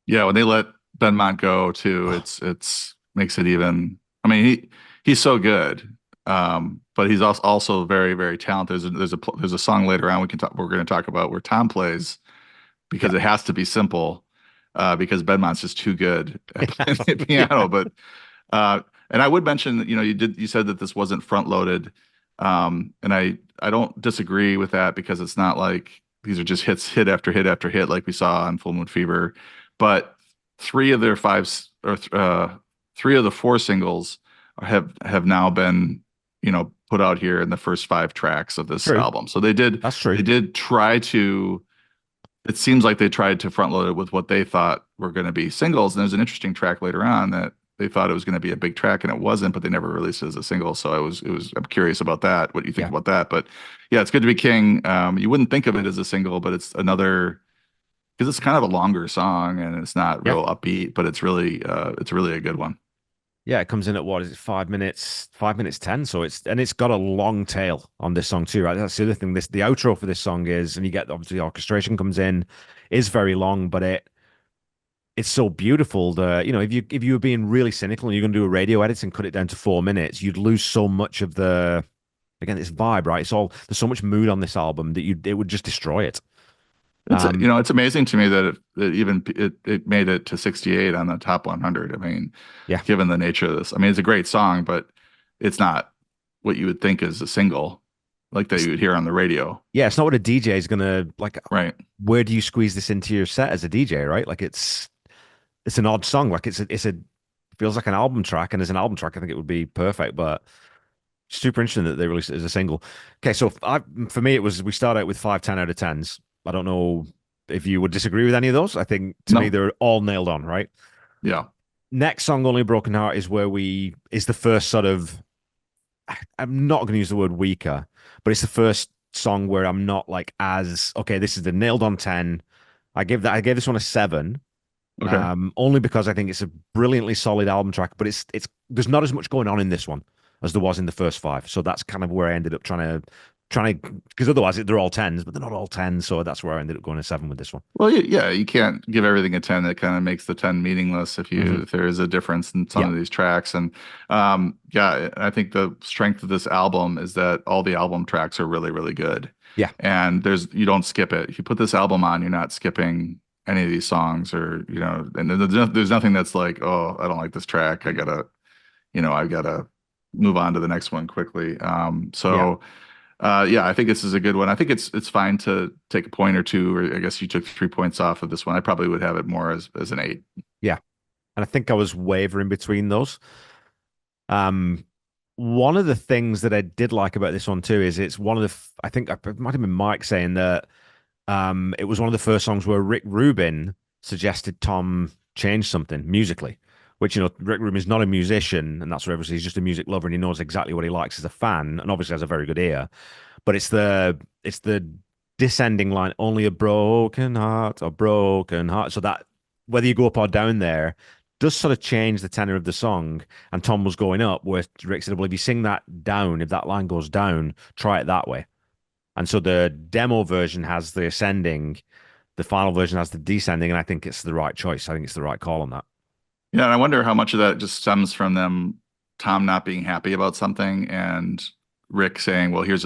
Yeah, when they let Ben Mott go too, oh, it's makes it even. I mean, he's so good, but he's also very very talented. There's a song later on we're going to talk about where Tom plays yeah, because it has to be simple, because Ben Mott's just too good at playing the piano. But uh, and I would mention that, you said that this wasn't front loaded, and I don't disagree with that because it's not like these are just hit after hit after hit like we saw on Full Moon Fever, but three of their three of the four singles have now been put out here in the first five tracks of this true. album. So they did That's true. they did try to. It seems like they tried to front load it with what they thought were going to be singles. And there's an interesting track later on that they thought it was going to be a big track and it wasn't, but they never released it as a single. So I'm curious about that. What do you think Yeah. about that? But yeah, It's Good to Be King. You wouldn't think of it as a single, but it's another, because it's kind of a longer song and it's not Yeah. real upbeat, but it's really a good one. Yeah, it comes in at what is it, 5 minutes 10. So it's got a long tail on this song too, right? That's the other thing. The outro for this song is, and you get obviously the orchestration comes in, is very long, but it's so beautiful that, if you were being really cynical and you're gonna do a radio edit and cut it down to 4 minutes, you'd lose so much of again, this vibe, right? There's so much mood on this album that it would just destroy it. Um, It's amazing to me that it made it to 68 on the top 100. I mean, yeah. given the nature of this, I mean, it's a great song, but it's not what you would think is a single like that It's you would hear on the radio. yeah, it's not what a DJ is gonna like. Right. Where do you squeeze this into your set as a DJ, right? Like it's an odd song. Like feels like an album track, and as an album track, I think it would be perfect. But super interesting that they released it as a single. Okay, so for me, we start out with 5 10 out of tens. I don't know if you would disagree with any of those. I think to me No. they're all nailed on, right? Yeah. Next song, Only a Broken Heart, is the first sort of, I'm not going to use the word weaker, but it's the first song where I'm not like as okay. This is the nailed on 10. I gave this one a 7. Okay. Only because I think it's a brilliantly solid album track, but there's not as much going on in this one as there was in the first five. So that's kind of where I ended up trying to Trying to, because otherwise they're all tens, but they're not all tens. So that's where I ended up going to seven with this one. Well, yeah, you can't give everything a 10. It kind of makes the 10 meaningless Hmm. if there is a difference in some Yeah. of these tracks. And yeah, I think the strength of this album is that all the album tracks are really, really good. Yeah. And you don't skip it. If you put this album on, you're not skipping any of these songs or, and there's nothing that's like, oh, I don't like this track. I gotta move on to the next one quickly. Yeah. Yeah, I think this is a good one. I think it's fine to take a point or two, or I guess you took 3 points off of this one. I probably would have it more as an 8. Yeah. And I think I was wavering between those. Um, One of the things that I did like about this one too is it's one of I think it might have been Mike saying that it was one of the first songs where Rick Rubin suggested Tom change something musically, which, Rick Rubin is not a musician, and that's what obviously he's just a music lover and he knows exactly what he likes as a fan, and obviously has a very good ear. But it's the descending line, only a broken heart, a broken heart. So that whether you go up or down there does sort of change the tenor of the song. And Tom was going up, where Rick said, well, if you sing that down, if that line goes down, try it that way. And so the demo version has the ascending, the final version has the descending, and I think it's the right choice. I think it's the right call on that. Yeah, and I wonder how much of that just stems from Tom not being happy about something, and Rick saying, "Well, here's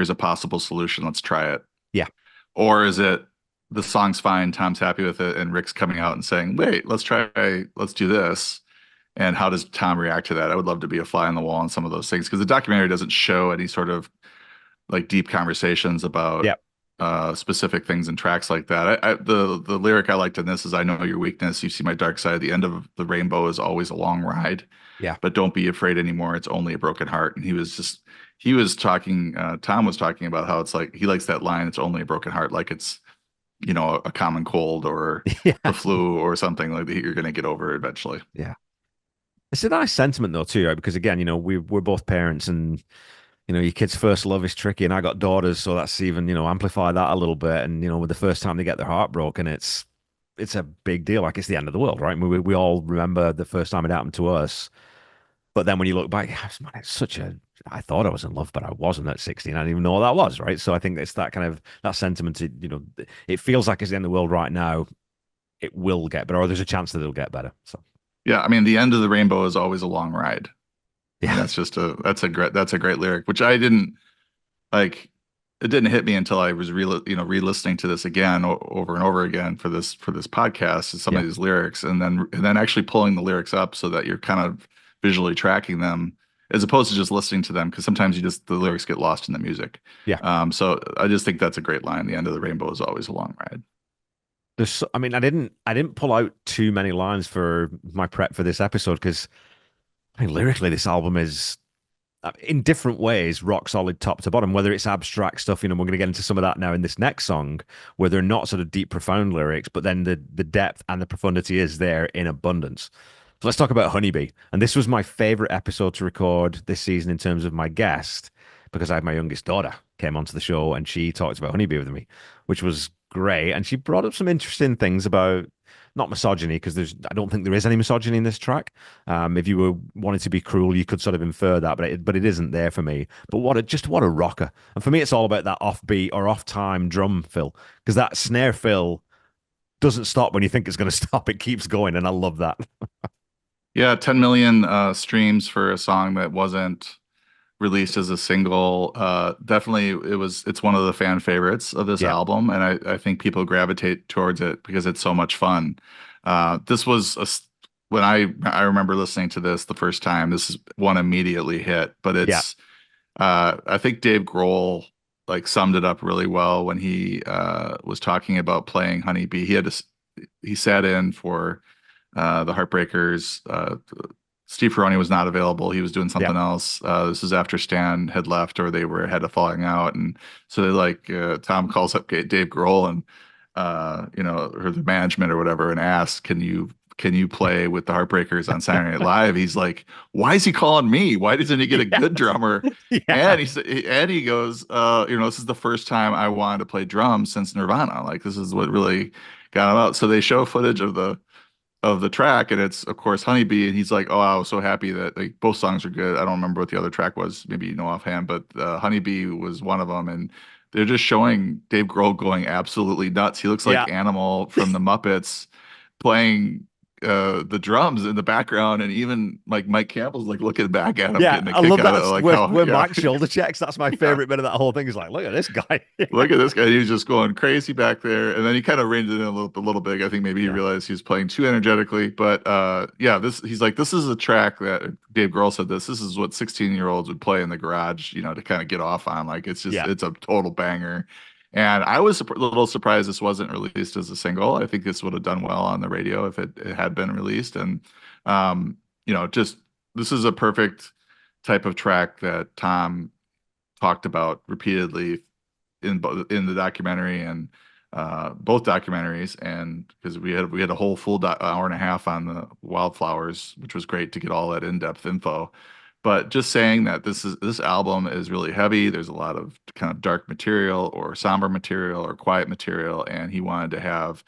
a possible solution. Let's try it." Yeah. Or is it the song's fine, Tom's happy with it, and Rick's coming out and saying, "Wait, let's do this." And how does Tom react to that? I would love to be a fly on the wall on some of those things because the documentary doesn't show any sort of like deep conversations about Yeah. specific things and tracks like that. The lyric I liked in this is "I know your weakness. You see my dark side. The end of the rainbow is always a long ride, Yeah. but don't be afraid anymore. It's only a broken heart." And he was talking. Tom was talking about how it's like he likes that line. It's only a broken heart, like it's a common cold or Yeah. the flu or something like that. You're going to get over it eventually. Yeah. It's a nice sentiment though too, right? Because again, we're both parents, and your kid's first love is tricky, and I got daughters, so that's even, amplify that a little bit. And with the first time they get their heart broken, it's a big deal. Like it's the end of the world, right? We all remember the first time it happened to us. But then when you look back, man, it's such a. I thought I was in love, but I wasn't at 16. I didn't even know what that was, right? So I think it's that kind of that sentiment. It feels like it's the end of the world right now. It will get better, or there's a chance that it'll get better. So Yeah, I mean, the end of the rainbow is always a long ride. I mean, yeah, that's a great lyric, which I didn't like. It didn't hit me until I was re-listening to this again over and over again for this podcast and some yeah, of these lyrics, and then actually pulling the lyrics up so that you're kind of visually tracking them as opposed to just listening to them because sometimes the lyrics get lost in the music. yeah. So I just think that's a great line. The end of the rainbow is always a long ride. I mean, I didn't pull out too many lines for my prep for this episode because I mean, lyrically, this album is in different ways rock solid top to bottom. Whether it's abstract stuff, we're going to get into some of that now in this next song, where they're not sort of deep, profound lyrics, but then the depth and the profundity is there in abundance. So let's talk about Honeybee. And this was my favorite episode to record this season in terms of my guest, because I had my youngest daughter came onto the show and she talked about Honeybee with me, which was great. And she brought up some interesting things about not misogyny, because I don't think there is any misogyny in this track. If you were wanting to be cruel, you could sort of infer that, but it isn't there for me. But what a rocker! And for me, it's all about that offbeat or off time drum fill, because that snare fill doesn't stop when you think it's going to stop. It keeps going, and I love that. Yeah, 10 million streams for a song that wasn't released as a single. Definitely, it's one of the fan favorites of this Yeah, album, and I think people gravitate towards it because it's so much fun. This was when I remember listening to this the first time. This is one immediately hit, but yeah, I think Dave Grohl like summed it up really well when he was talking about playing Honeybee. He sat in for the Heartbreakers. Steve Ferroni was not available. He was doing yeah, something else. This is after Stan had left or they were had a falling out. And so Tom calls up Dave Grohl and, or the management or whatever and asks, can you play with the Heartbreakers on Saturday Night Live? He's like, why is he calling me? Why doesn't he get a good drummer? yeah, And he goes, this is the first time I wanted to play drums since Nirvana. Like this is what really got him out. So they show footage of of the track, and it's of course Honeybee, and he's like, "Oh, I was so happy that like both songs are good." I don't remember what the other track was, maybe you know offhand, but Honeybee was one of them, and they're just showing Dave Grohl going absolutely nuts. He looks Yeah. like Animal from the Muppets playing the drums in the background, and even like Mike Campbell's like looking back at him, Yeah, getting a I kick love out that. of like Where how, where yeah, Mike shoulder checks. That's my yeah. favorite bit of that whole thing. Is like, look at this guy. Look at this guy. He's just going crazy back there. And then he kind of reined it in a little bit. I think maybe he Yeah, realized he was playing too energetically. But yeah, this he's like, this is a track that Dave Grohl said this. This is what 16-year-olds would play in the garage, you know, to kind of get off on. Like yeah. it's a total banger. And I was a little surprised this wasn't released as a single. I think this would have done well on the radio if it had been released. And um, you know, just this is a perfect type of track that Tom talked about repeatedly in the documentary and both documentaries, and because we had a whole full hour and a half on the Wildflowers, which was great to get all that in-depth info. But just saying that this album is really heavy. There's a lot of kind of dark material or somber material or quiet material, and he wanted to have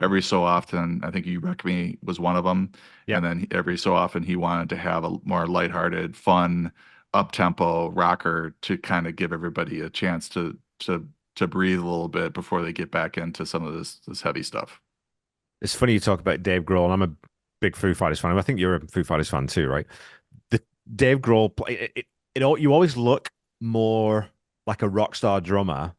every so often. I think You Wreck Me was one of them, Yeah. and then every so often he wanted to have a more lighthearted, fun, up-tempo rocker to kind of give everybody a chance to breathe a little bit before they get back into some of this heavy stuff. It's funny you talk about Dave Grohl. I'm a big Foo Fighters fan. I think you're a Foo Fighters fan too, right? The Dave Grohl play you always look more like a rock star drummer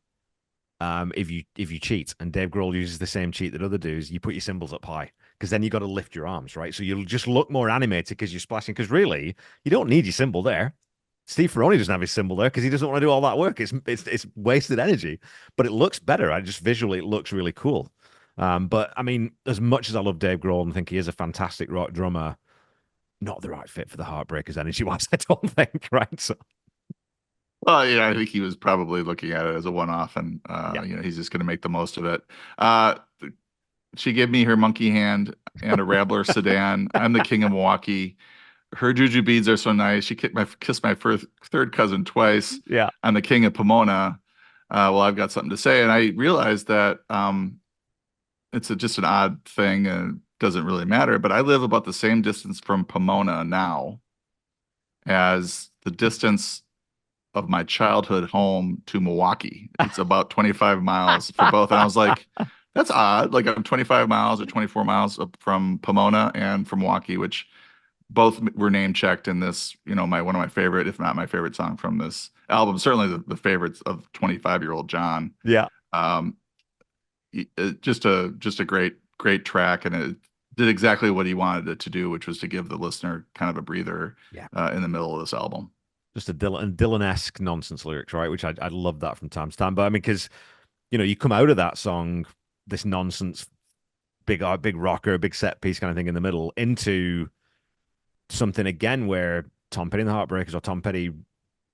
if you cheat. And Dave Grohl uses the same cheat that other dudes. You put your cymbals up high because then you got to lift your arms, right? So you'll just look more animated because you're splashing. Because really, you don't need your cymbal there. Steve Ferroni doesn't have his cymbal there because he doesn't want to do all that work. It's wasted energy, but it looks better. I just visually it looks really cool. But I mean, as much as I love Dave Grohl and think he is a fantastic rock drummer, not the right fit for the Heartbreakers energy wise, I don't think, right? So Well, yeah, I think he was probably looking at it as a one-off, and yeah. you know, he's just going to make the most of it. Uh, she gave me her monkey hand and a Rambler sedan. I'm the king of Milwaukee. Her juju beads are so nice. She kissed my first, third cousin twice. Yeah. I'm the king of Pomona. Well, I've got something to say, and I realized that just an odd thing and doesn't really matter. But I live about the same distance from Pomona now as the distance of my childhood home to Milwaukee. It's about 25 miles for both. And I was like, that's odd. Like I'm 25 miles or 24 miles up from Pomona and from Milwaukee, which both were name checked in this, you know, my one of my favorite, if not my favorite song from this album, certainly the favorites of 25-year-old John. Yeah. Um, just a great track, and it did exactly what he wanted it to do, which was to give the listener kind of a breather Yeah. in the middle of this album. Just a Dylan-esque nonsense lyrics, right? Which I love that from time to time. But I mean, because you come out of that song, this nonsense, big rocker, big set piece kind of thing in the middle, into something again where Tom Petty and the Heartbreakers or Tom Petty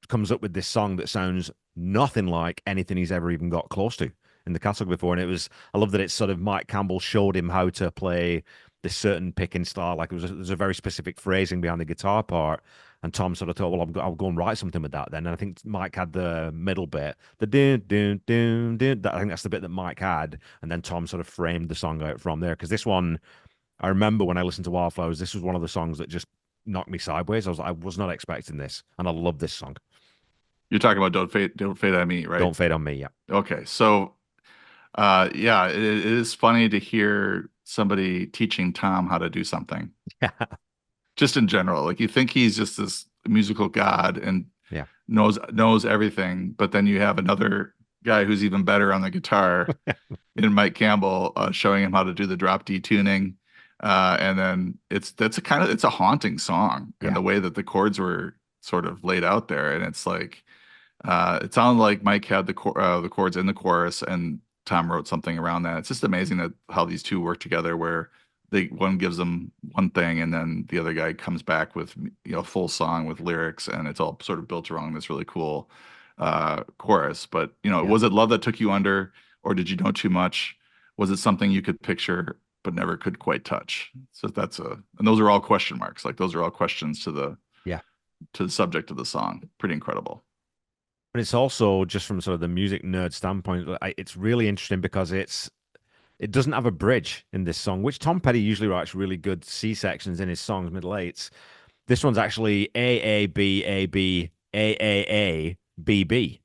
comes up with this song that sounds nothing like anything he's ever even got close to in the catalog before. And I love that it's sort of Mike Campbell showed him how to play this certain picking style. Like there's a very specific phrasing behind the guitar part. And Tom sort of thought, well, I'll go and write something with that then. And I think Mike had the middle bit, the dun, dun, dun, dun. I think that's the bit that Mike had. And then Tom sort of framed the song out from there. Because this one, I remember when I listened to Wildflowers, this was one of the songs that just knocked me sideways. I was not expecting this. And I love this song. You're talking about Don't Fade on Me, right? Don't Fade on Me. Yeah. Okay, so yeah, it is funny to hear somebody teaching Tom how to do something, just in general. Like you think he's just this musical god and Yeah. knows everything, but then you have another guy who's even better on the guitar in Mike Campbell showing him how to do the drop D tuning. And then it's a haunting song and Yeah. the way that the chords were sort of laid out there. And it's like it sounded like Mike had the chords in the chorus and Tom wrote something around that. It's just amazing that how these two work together where one gives them one thing and then the other guy comes back with a full song with lyrics and it's all sort of built around this really cool chorus. But Yeah. was it love that took you under, or did you know too much? Was it something you could picture but never could quite touch? So and those are all question marks. Like those are all questions Yeah. to the subject of the song. Pretty incredible. But it's also just from sort of the music nerd standpoint, it's really interesting because it's It doesn't have a bridge in this song, which Tom Petty usually writes really good C sections in his songs, middle eights. This one's actually A A B A B A A A B B.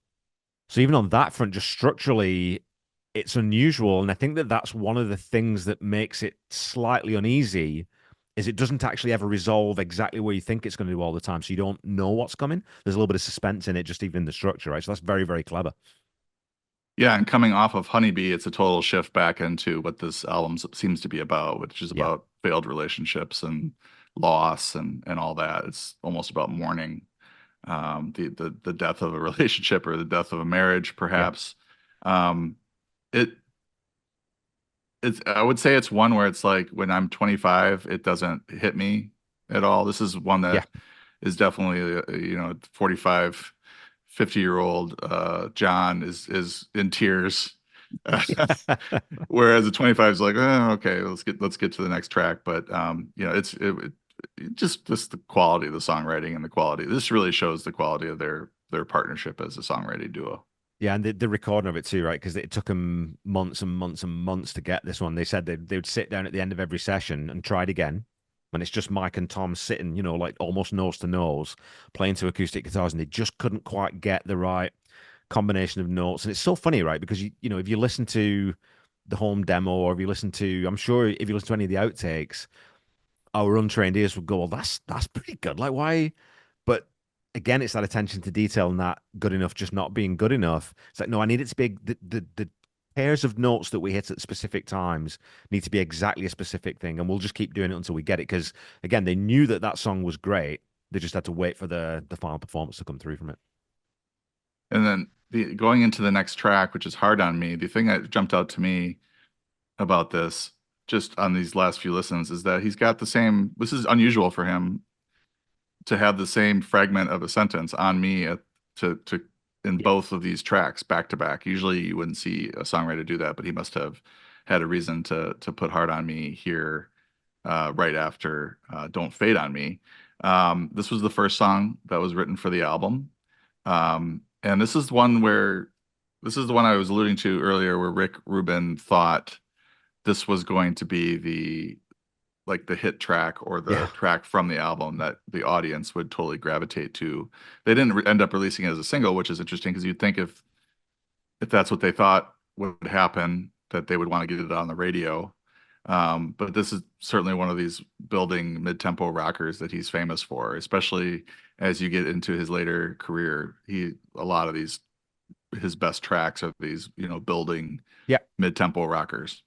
So even on that front, just structurally, it's unusual, and I think that that's one of the things that makes it slightly uneasy. Is it doesn't actually ever resolve exactly where you think it's going to do all the time, so you don't know what's coming. There's a little bit of suspense in it, just even in the structure, right? So that's very, very clever. Yeah, and coming off of Honeybee, it's a total shift back into what this album seems to be about, which is Yeah, about failed relationships and loss and all that. It's almost about mourning the death of a relationship or the death of a marriage, yeah, perhaps. Um, it it's I would say it's one where it's like when I'm 25, it doesn't hit me at all. This is one yeah. that is definitely 45, 50-year-old John is in tears. Whereas a 25 is like, oh, okay, let's get to the next track. But just the quality of the songwriting and the quality. This really shows the quality of their partnership as a songwriting duo. Yeah, and the recording of it too, right? Because it took them months and months and months to get this one. They said they would sit down at the end of every session and try it again. And it's just Mike and Tom sitting, like almost nose to nose, playing to acoustic guitars, and they just couldn't quite get the right combination of notes. And it's so funny, right? Because if you listen to the home demo, or if you listen to, I'm sure if you listen to any of the outtakes, our untrained ears would go, "Well, that's pretty good. Like, why?" But again, it's that attention to detail and that good enough just not being good enough. It's like, no, I need it to be the pairs of notes that we hit at specific times need to be exactly a specific thing, and we'll just keep doing it until we get it. Because again, they knew that that song was great. They just had to wait for the final performance to come through from it. And then going into the next track, which is Hard on Me, the thing that jumped out to me about this, just on these last few listens, is that he's got the same. This is unusual for him to have the same fragment of a sentence on me to in Yeah, both of these tracks back to back. Usually you wouldn't see a songwriter do that, but he must have had a reason to put Hard on Me here right after Don't Fade on Me. This was the first song that was written for the album. And this is the one I was alluding to earlier where Rick Rubin thought this was going to be the hit track or the yeah, track from the album that the audience would totally gravitate to. They didn't end up releasing it as a single, which is interesting because you'd think if that's what they thought would happen, that they would want to get it on the radio. But this is certainly one of these building mid-tempo rockers that he's famous for, especially as you get into his later career. A lot of his best tracks are these, building yeah. mid-tempo rockers.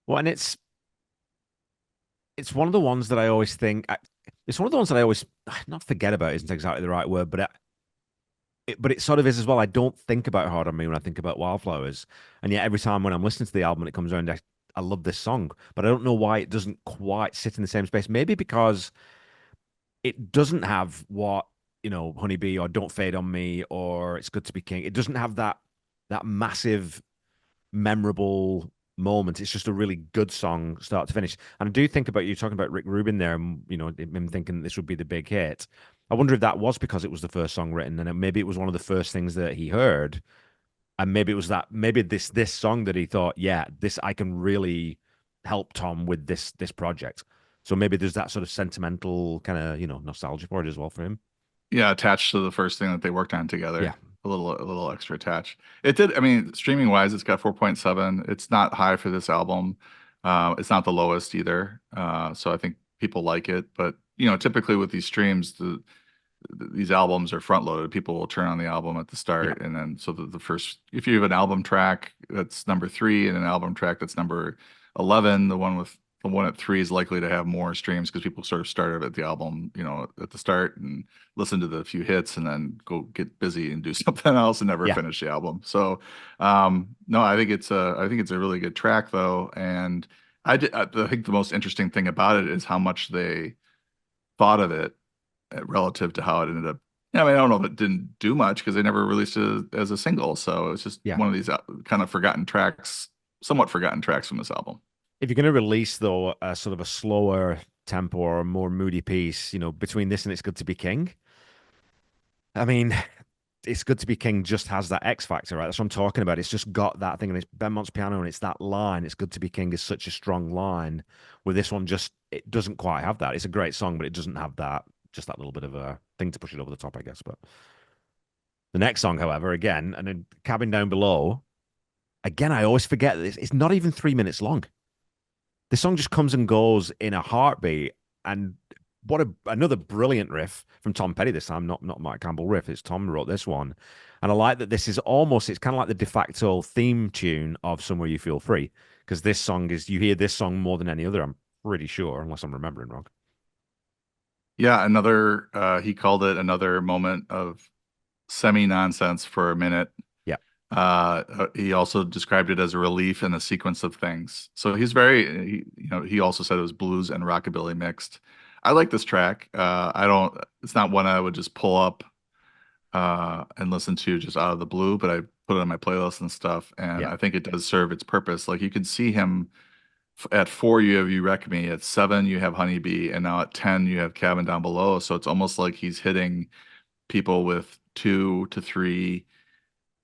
Well, and it's one of the ones that I always think. It's one of the ones that I always not forget about isn't exactly the right word, but it sort of is as well. I don't think about Hard on Me when I think about Wildflowers, and yet every time when I'm listening to the album and it comes around, I love this song, but I don't know why it doesn't quite sit in the same space. Maybe because it doesn't have what Honeybee or Don't Fade on Me or It's Good to Be King. It doesn't have that massive memorable moment. It's just a really good song, start to finish. And I do think about you talking about Rick Rubin there, and him thinking this would be the big hit. I wonder if that was because it was the first song written, and maybe it was one of the first things that he heard, and maybe it was maybe this song that he thought, yeah, this I can really help Tom with this project. So maybe there's that sort of sentimental kind of nostalgia for it as well for him. Yeah, attached to the first thing that they worked on Yeah, together. A little extra attached. It did, I mean, streaming wise, it's got 4.7. It's not high for this album. It's not the lowest either. So I think people like it. But typically with these streams, these albums are front loaded. People will turn on the album at the yeah, start, and then so the first, if you have an album track that's number three and an album track that's number 11, the one at three is likely to have more streams because people sort of started at the album, at the start and listen to the few hits and then go get busy and do something else and never yeah. finish the album. So, no, I think it's a really good track though, and I think the most interesting thing about it is how much they thought of it relative to how it ended up. Yeah, I mean, I don't know if it didn't do much because they never released it as a single. So it's just Yeah. one of these kind of forgotten tracks, somewhat forgotten tracks from this album. If you're going to release though a sort of a slower tempo or a more moody piece, between this and It's Good to Be King, I mean, It's Good to Be King just has that X factor, right? That's what I'm talking about. It's just got that thing, and it's Benmont's piano, and it's that line. It's Good to Be King is such a strong line. With this one, just it doesn't quite have that. It's a great song, but it doesn't have that. Just that little bit of a thing to push it over the top, I guess. But the next song, however, again, and then Cabin Down Below, again, I always forget this. It's not even 3 minutes long. The song just comes and goes in a heartbeat. And another brilliant riff from Tom Petty this time, not Mike Campbell riff. It's Tom who wrote this one. And I like that this is almost, it's kind of like the de facto theme tune of Somewhere You Feel Free. Because this song is, you hear this song more than any other, I'm pretty sure, unless I'm remembering wrong. Yeah, another he called it another moment of semi-nonsense for a minute. Yeah. He also described it as a relief in a sequence of things. So he's very, he also said it was blues and rockabilly mixed. I like this track. I don't, it's not one I would just pull up and listen to just out of the blue, but I put it on my playlist and stuff. And Yeah. I think it does serve its purpose. Like you can see him at 4, you have You Wreck Me. At 7, you have Honeybee. And now at 10, you have Cabin Down Below. So it's almost like he's hitting people with 2 to 3,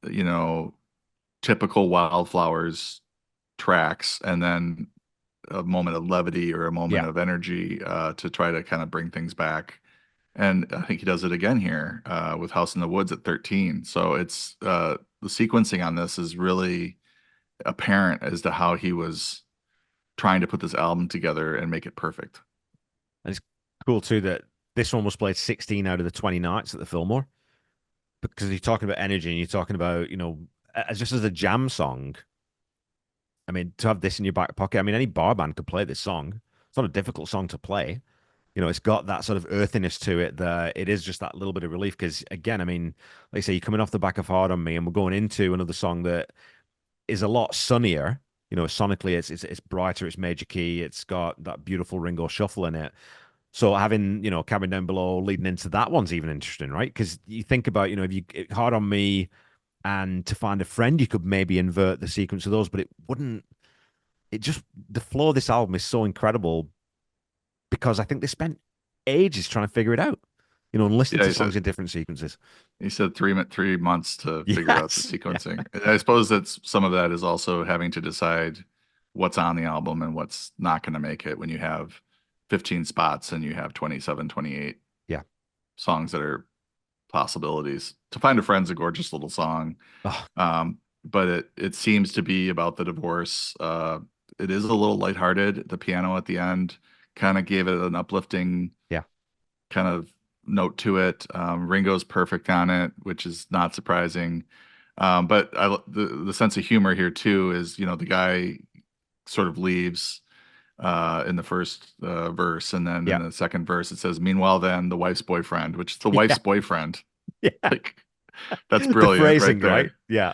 you know, typical Wildflowers tracks, and then a moment of levity or a moment Yeah. of energy to try to kind of bring things back. And I think he does it again here with House in the Woods at 13. So it's the sequencing on this is really apparent as to how he was trying to put this album together and make it perfect. And it's cool too that this one was played 16 out of the 20 nights at the Fillmore. Because you're talking about energy and you're talking about, as just as a jam song. I mean, to have this in your back pocket, I mean, any bar band could play this song. It's not a difficult song to play. It's got that sort of earthiness to it that it is just that little bit of relief. Because again, I mean, like I say, you're coming off the back of Hard on Me, and we're going into another song that is a lot sunnier. Sonically, it's brighter, it's major key, it's got that beautiful Ringo shuffle in it. So having, Cabin Down Below leading into that one's even interesting, right? Because you think about, if you Hard on Me and To Find a Friend, you could maybe invert the sequence of those, but it wouldn't. It just the flow of this album is so incredible because I think they spent ages trying to figure it out, and listening Yeah, to songs in different sequences. he said 3 months to figure out the Yes. Yeah. sequencing. I suppose that's some of that is also having to decide what's on the album and what's not going to make it when you have 15 spots and you have 27, 28 Yeah. songs that are possibilities. To Find a Friend's a gorgeous little song. Oh, But it seems to be about the divorce. It is a little lighthearted. The piano at the end kind of gave it an uplifting yeah. kind of note to it. Ringo's perfect on it, which is not surprising. But the sense of humor here too is, the guy sort of leaves in the first verse, and then in Yeah. the second verse it says, "Meanwhile, then the wife's boyfriend," which is the Yeah. wife's boyfriend. Yeah. Like that's The brilliant right phrasing, right? there. Yeah.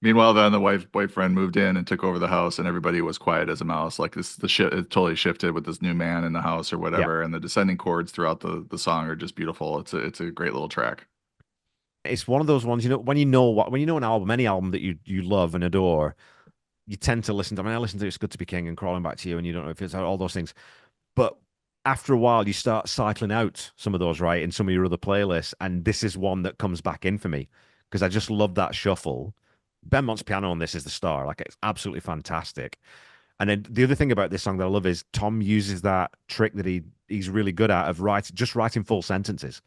Meanwhile, then the wife's boyfriend moved in and took over the house, and everybody was quiet as a mouse. Like this, the shit it totally shifted with this new man in the house or Yeah. whatever. And the descending chords throughout the song are just beautiful. It's a great little track. It's one of those ones, when you know an album, any album that you love and adore, you tend to listen to. I mean, I listen to It's Good to Be King and Crawling Back to You, and you don't know if it's all those things. But after a while, you start cycling out some of those, right, in some of your other playlists. And this is one that comes back in for me because I just love that shuffle. Ben Mont's piano on this is the star. Like, it's absolutely fantastic. And then the other thing about this song that I love is Tom uses that trick that he's really good at of writing full sentences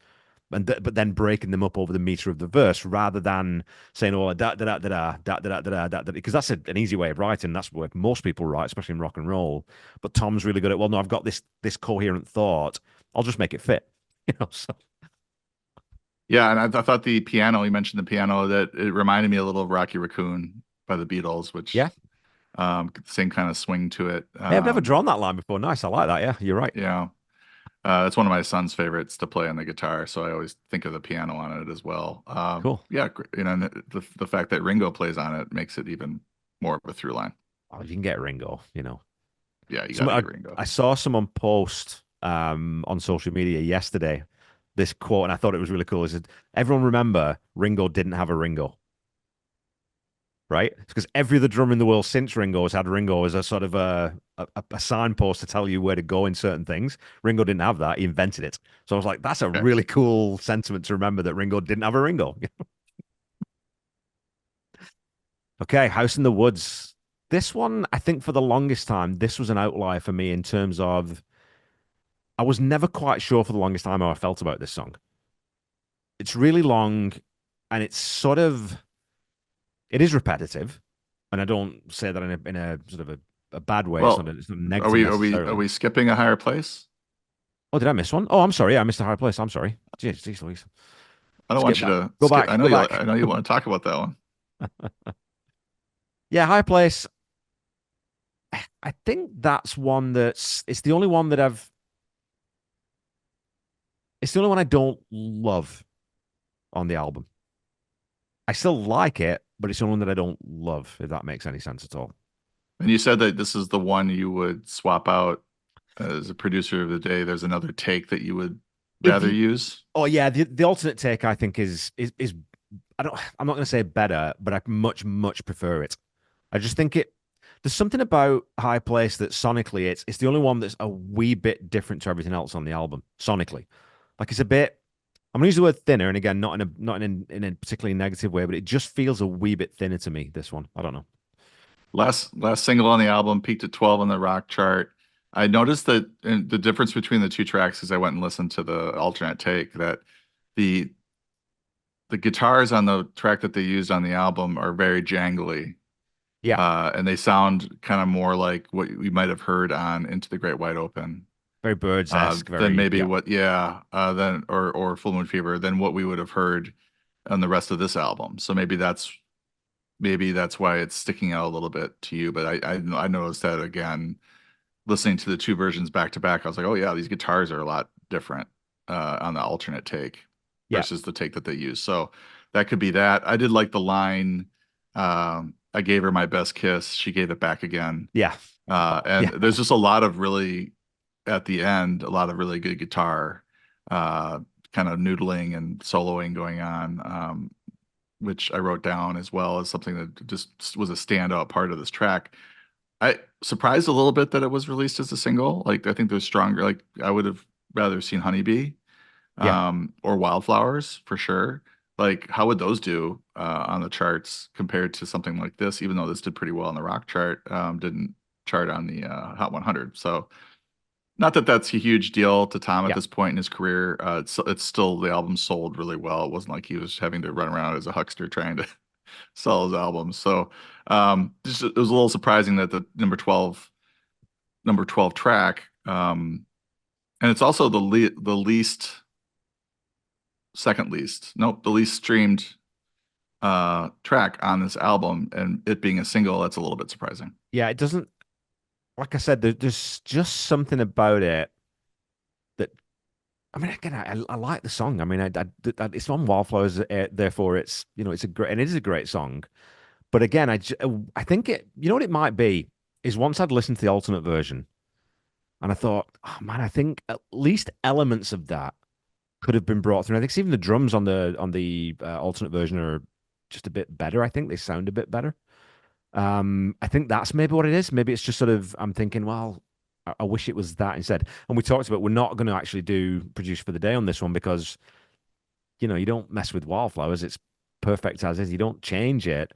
but then breaking them up over the meter of the verse rather than saying oh da da da da da da da da da da because that's an easy way of writing. That's where most people write, especially in rock and roll. But Tom's really good at, well, no, I've got this coherent thought. I'll just make it fit. So Yeah, and I thought the piano. You mentioned the piano that it reminded me a little of Rocky Raccoon by the Beatles, which yeah. same kind of swing to it. Hey, I've never drawn that line before. Nice. I like that. Yeah, you're right. Yeah, it's one of my son's favorites to play on the guitar, so I always think of the piano on it as well. Cool. Yeah, and the fact that Ringo plays on it makes it even more of a through line. Oh, you can get Ringo. Yeah, you got Some, to I, get Ringo. I saw someone post on social media yesterday this quote, and I thought it was really cool. It said, everyone remember Ringo didn't have a Ringo, right? It's because every other drummer in the world since Ringo has had Ringo as a sort of a signpost to tell you where to go in certain things. Ringo didn't have that. He invented it. So I was like, that's a Okay. really cool sentiment to remember that Ringo didn't have a Ringo. Okay, House in the Woods. This one, I think for the longest time, this was an outlier for me in terms of I was never quite sure for the longest time how I felt about this song. It's really long and it's sort of it is repetitive. And I don't say that in a sort of a bad way. Well, It's not are negative we are necessarily. we skipping a higher place? Oh, did I miss one? Oh, I'm sorry. I missed a higher place. I'm sorry. Jeez, jeez Louise. I don't Skip want you that. to Go skip. back. Go back. I know you want to talk about that one. Yeah, higher place. I think that's one that's it's the only one that it's the only one I don't love on the album. I still like it, but it's the only one that I don't love, if that makes any sense at all. And you said that this is the one you would swap out as a producer of the day. There's another take that you would If rather you use. Oh yeah, the alternate take I think is I'm not going to say better, but I much prefer it. I just think there's something about High Place that sonically it's the only one that's a wee bit different to everything else on the album sonically. Like it's a bit I'm gonna use the word thinner, and again, not in a particularly negative way, but it just feels a wee bit thinner to me. This one, I don't know. Last single on the album peaked at 12 on the rock chart. I noticed that the difference between the two tracks as I went and listened to the alternate take that the the guitars on the track that they used on the album are very jangly. Yeah, And they sound kind of more like what we might have heard on Into the Great Wide Open. very Birds esque, Than very maybe yeah, what, yeah, then or Full Moon Fever than what we would have heard on the rest of this album. So maybe that's why it's sticking out a little bit to you. But I noticed that again, listening to the two versions back to back. I was like, oh yeah, these guitars are a lot different on the alternate take yeah, versus the take that they use. So that could be that. I did like the line, I gave her my best kiss. She gave it back again. yeah, And yeah, there's just a lot of really, at the end, a lot of really good guitar, uh, kind of noodling and soloing going on, which I wrote down as well as something that just was a standout part of this track. I surprised a little bit that it was released as a single. Like I think there's stronger. Like I would have rather seen Honeybee, yeah, or Wildflowers for sure. Like how would those do on the charts compared to something like this? Even though this did pretty well on the rock chart, didn't chart on the Hot 100. So not that that's a huge deal to Tom at yeah, this point in his career. It's still the album sold really well. It wasn't like he was having to run around as a huckster trying to sell his albums. So just it was a little surprising that the number 12 track, and it's also the least second least, nope, the least streamed track on this album, and it being a single, that's a little bit surprising. yeah. It doesn't like I said. There's just something about it that I mean, again, I like the song. I mean, it's on Wildflowers, therefore it's it's a great and it is a great song. But again, I think what it might be is once I'd listened to the alternate version and I thought, oh man, I think at least elements of that could have been brought through. I think even the drums on the alternate version are just a bit better. I think they sound a bit better. I think that's maybe what it is. Maybe it's just sort of I'm thinking, well, I wish it was that instead. And we talked about we're not going to actually do produce for the day on this one because you don't mess with Wildflowers. It's perfect as is. You don't change it.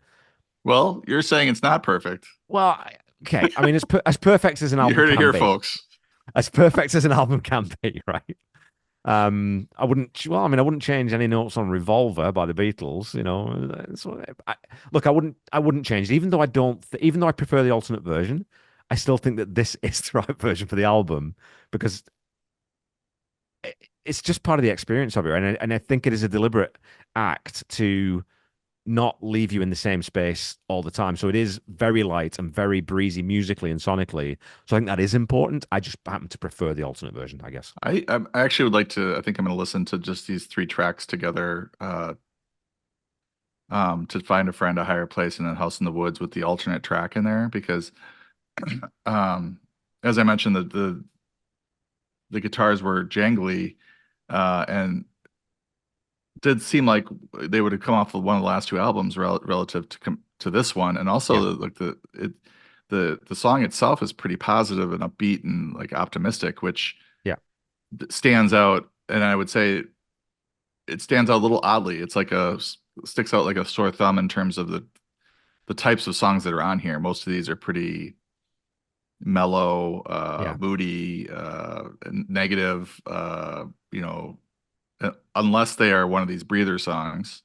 Well, you're saying it's not perfect. Well, okay. I mean, as perfect as an You album heard it can here, be, folks. as perfect as an album can be, right? I wouldn't. Well, I mean, I wouldn't change any notes on Revolver by the Beatles. So look, I wouldn't change it, even though I don't. Even though I prefer the alternate version, I still think that this is the right version for the album because it's just part of the experience of it, and I think it is a deliberate act to not leave you in the same space all the time. So it is very light and very breezy musically and sonically. So I think that is important. I just happen to prefer the alternate version, I guess. I actually would like to. I think I'm going to listen to just these three tracks together. To find a friend, a higher place, and then House in the Woods with the alternate track in there because, um, as I mentioned, the guitars were jangly, and did seem like they would have come off of one of the last two albums relative to this one, and Yeah. also the song itself is pretty positive and upbeat and like optimistic, which Yeah. stands out. And I would say it stands out a little oddly. It's like sticks out like a sore thumb in terms of the types of songs that are on here, most of these are pretty mellow, Yeah. moody, negative, unless they are one of these breather songs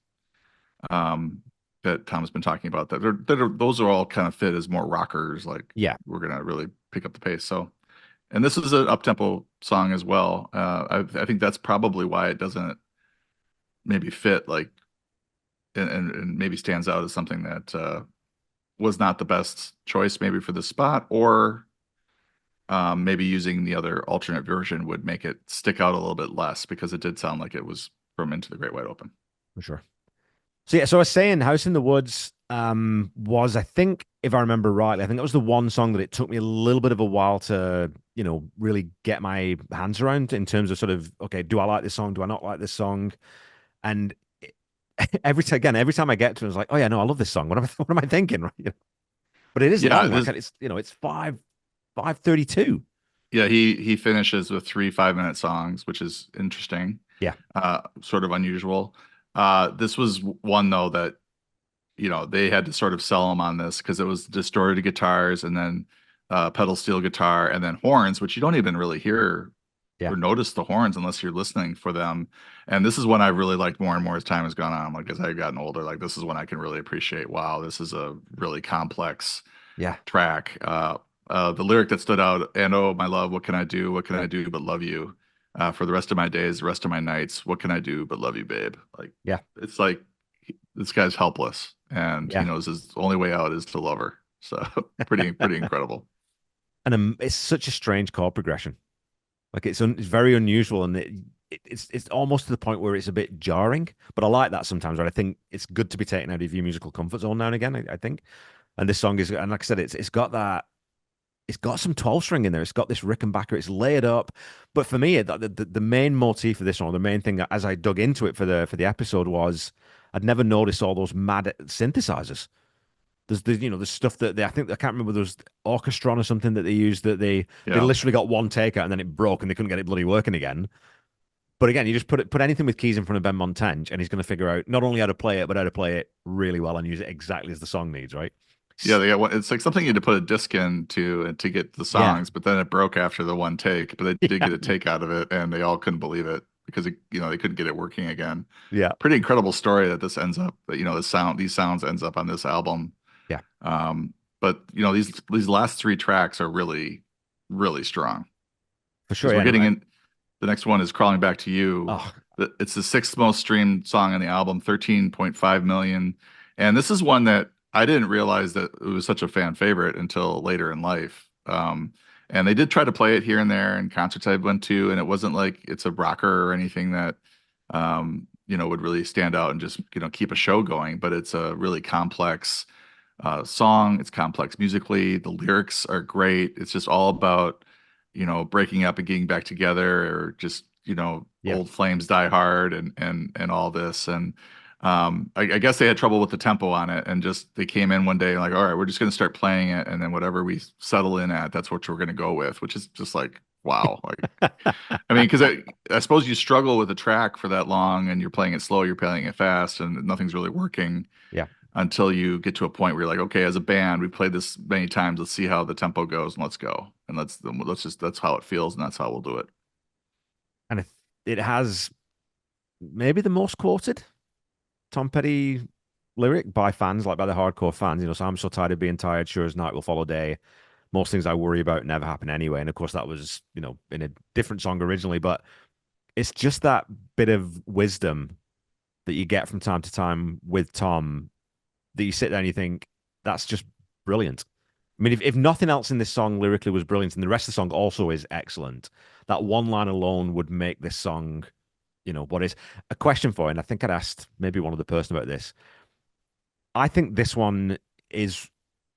um, that Tom's been talking about. Those are all kind of fit as more rockers, like Yeah. we're gonna really pick up the pace. So, and this is an up-tempo song as well. I think that's probably why it doesn't maybe fit like and maybe stands out as something that was not the best choice maybe for the spot, or maybe using the other alternate version would make it stick out a little bit less because it did sound like it was from Into the Great Wide Open. For sure. So yeah, so I was saying House in the Woods was, I think, if I remember rightly, I think that was the one song that it took me a little bit of a while to, really get my hands around in terms of sort of, okay, do I like this song? Do I not like this song? And every time I get to it, I was like, oh yeah, no, I love this song. What am I thinking? Right? But it is Yeah, long. Like it's 5:32. yeah, he finishes with three 5-minute songs, which is interesting, Yeah. sort of unusual. This was one though that they had to sort of sell him on this because it was distorted guitars and then pedal steel guitar and then horns, which you don't even really hear Yeah. or notice the horns unless you're listening for them. And this is when I really liked more and more as time has gone on. Like as I've gotten older, like this is when I can really appreciate, wow, this is a really complex Yeah. track. The lyric that stood out, and oh, my love, what can I do? What can Yeah. I do but love you? For the rest of my days, the rest of my nights, what can I do but love you, babe? Like, Yeah. it's like this guy's helpless, and he Yeah. knows his only way out is to love her. So pretty incredible. And it's such a strange chord progression. Like it's very unusual, and it's almost to the point where it's a bit jarring. But I like that sometimes. Right? I think it's good to be taken out of your musical comfort zone now and again. I think, and this song is, and like I said, it's got that. It's got some 12 string in there. It's got this Rickenbacker. It's layered up. But for me, the main motif of this song, the main thing as I dug into it for the episode was I'd never noticed all those mad synthesizers. The stuff that I think I can't remember, there was Orchestron or something that they used, that they Yeah. literally got one take out and then it broke and they couldn't get it bloody working again. But again, you just put anything with keys in front of Ben Montage and he's going to figure out not only how to play it, but how to play it really well and use it exactly as the song needs, right? Yeah, they got one. It's like something you had to put a disc in to get the Yeah. songs, but then it broke after the one take. But they did Yeah. get a take out of it, and they all couldn't believe it because they couldn't get it working again. Yeah. Pretty incredible story that this ends up, that these sounds ends up on this album. Yeah. Um, but these last three tracks are really, really strong For because sure. we're Yeah. getting in. The next one is Crawling Back to You. Oh, It's the sixth most streamed song on the album, 13.5 million. And this is one that I didn't realize that it was such a fan favorite until later in life. And they did try to play it here and there in concerts I went to, and it wasn't like it's a rocker or anything that would really stand out and just keep a show going. But it's a really complex song. It's complex musically. The lyrics are great. It's just all about breaking up and getting back together, or just yeah. old flames die hard, and all this. And I guess they had trouble with the tempo on it, and just they came in one day like, all right, we're just going to start playing it, and then whatever we settle in at, that's what we're going to go with, which is just like, wow. Like, I mean, because I suppose you struggle with a track for that long, and you're playing it slow, you're playing it fast, and nothing's really working Yeah. until you get to a point where you're like, okay, as a band, we played this many times. Let's see how the tempo goes, and let's go, and let's just that's how it feels, and that's how we'll do it. And it has maybe the most quoted Tom Petty lyric by fans, like by the hardcore fans. So I'm so tired of being tired, sure as night will follow day. Most things I worry about never happen anyway. And of course, that was, in a different song originally, but it's just that bit of wisdom that you get from time to time with Tom, that you sit there and you think, that's just brilliant. I mean, if nothing else in this song lyrically was brilliant, and the rest of the song also is excellent, that one line alone would make this song, what is a question for you. And I think I'd asked maybe one other person about this. I think this one is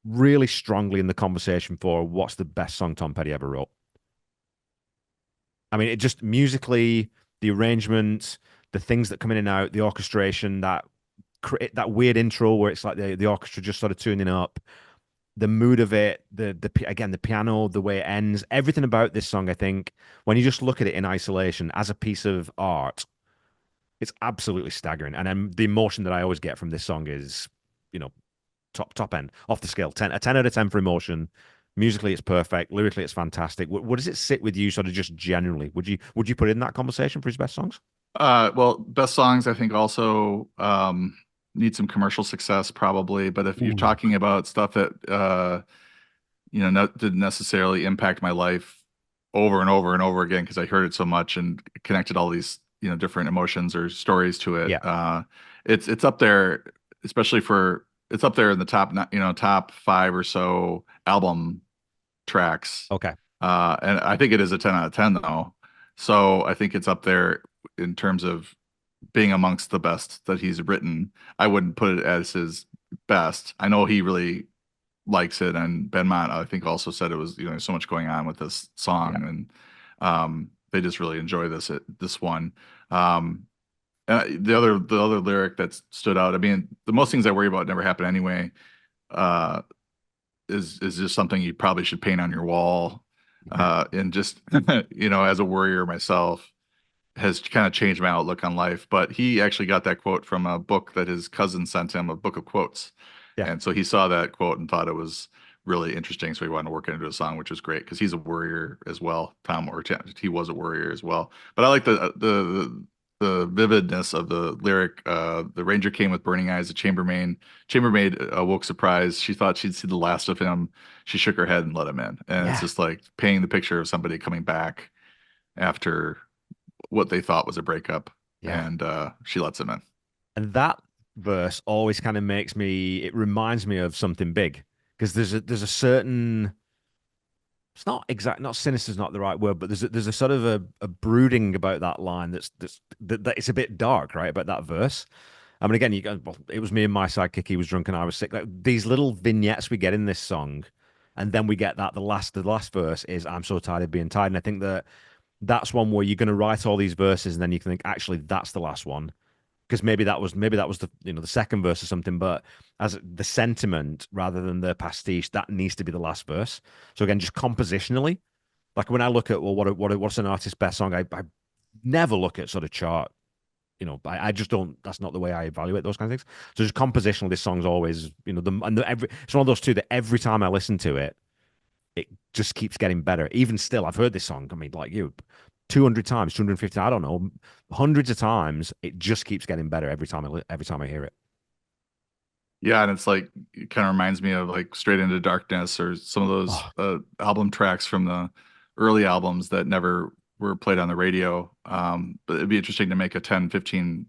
really strongly in the conversation for what's the best song Tom Petty ever wrote. I mean, it just musically, the arrangement, the things that come in and out, the orchestration, that weird intro where it's like the orchestra just sort of tuning up, the mood of it, again the piano, the way it ends, everything about this song. I think when you just look at it in isolation as a piece of art, it's absolutely staggering. And the emotion that I always get from this song is, you know, top end off the scale. 10 out of 10 for emotion. Musically, it's perfect. Lyrically, it's fantastic. What does it sit with you, sort of just generally? Would you put it in that conversation for his best songs? Well, best songs I think also need some commercial success probably, but if you're Ooh. talking about stuff that didn't necessarily impact my life over and over and over again because I heard it so much and connected all these different emotions or stories to it. Yeah. It's up there, especially for it's up there in the top five or so album tracks. Okay. And I think it is a 10 out of 10 though. So I think it's up there in terms of being amongst the best that he's written. I wouldn't put it as his best. I know he really likes it, and Ben Mott, I think, also said it was so much going on with this Yeah. song, and they just really enjoy this one. Um, the other lyric that stood out. I mean, the most things I worry about never happen anyway. Uh, is just something you probably should paint on your wall. And just as a worrier myself, has kind of changed my outlook on life. But he actually got that quote from a book that his cousin sent him, a book of quotes. Yeah. And so he saw that quote and thought it was really interesting. So he wanted to work it into a song, which was great because he's a worrier as well. He was a worrier as well. But I like the vividness of the lyric. The ranger came with burning eyes. The chambermaid awoke surprised. She thought she'd see the last of him. She shook her head and let him in. And it's Yeah. just like painting the picture of somebody coming back after what they thought was a breakup, Yeah. and she lets him in. And that verse always kind of it reminds me of something big because there's a certain, it's not sinister is not the right word, but there's a sort of a brooding about that line that it's a bit dark, right? About that verse. I mean, again, well, it was me and my sidekick. He was drunk and I was sick. Like these little vignettes we get in this song, and then we get that the last verse is "I'm so tired of being tired," and I think that's one where you're going to write all these verses, and then you can think, actually, that's the last one because maybe that was the second verse or something, but as the sentiment rather than the pastiche, that needs to be the last verse. So again, just compositionally, like when I look at, well, what's an artist's best song, I never look at sort of chart. I just don't. That's not the way I evaluate those kinds of things. So just compositionally, this song's always, it's one of those two that every time I listen to it, it just keeps getting better. Even still, I've heard this song. I mean, like 200 times, 250. I don't know, hundreds of times. It just keeps getting better every time I hear it. Yeah, and it's like it kind of reminds me of like Straight Into Darkness or some of those Oh, album tracks from the early albums that never were played on the radio. But it'd be interesting to make a 10, 15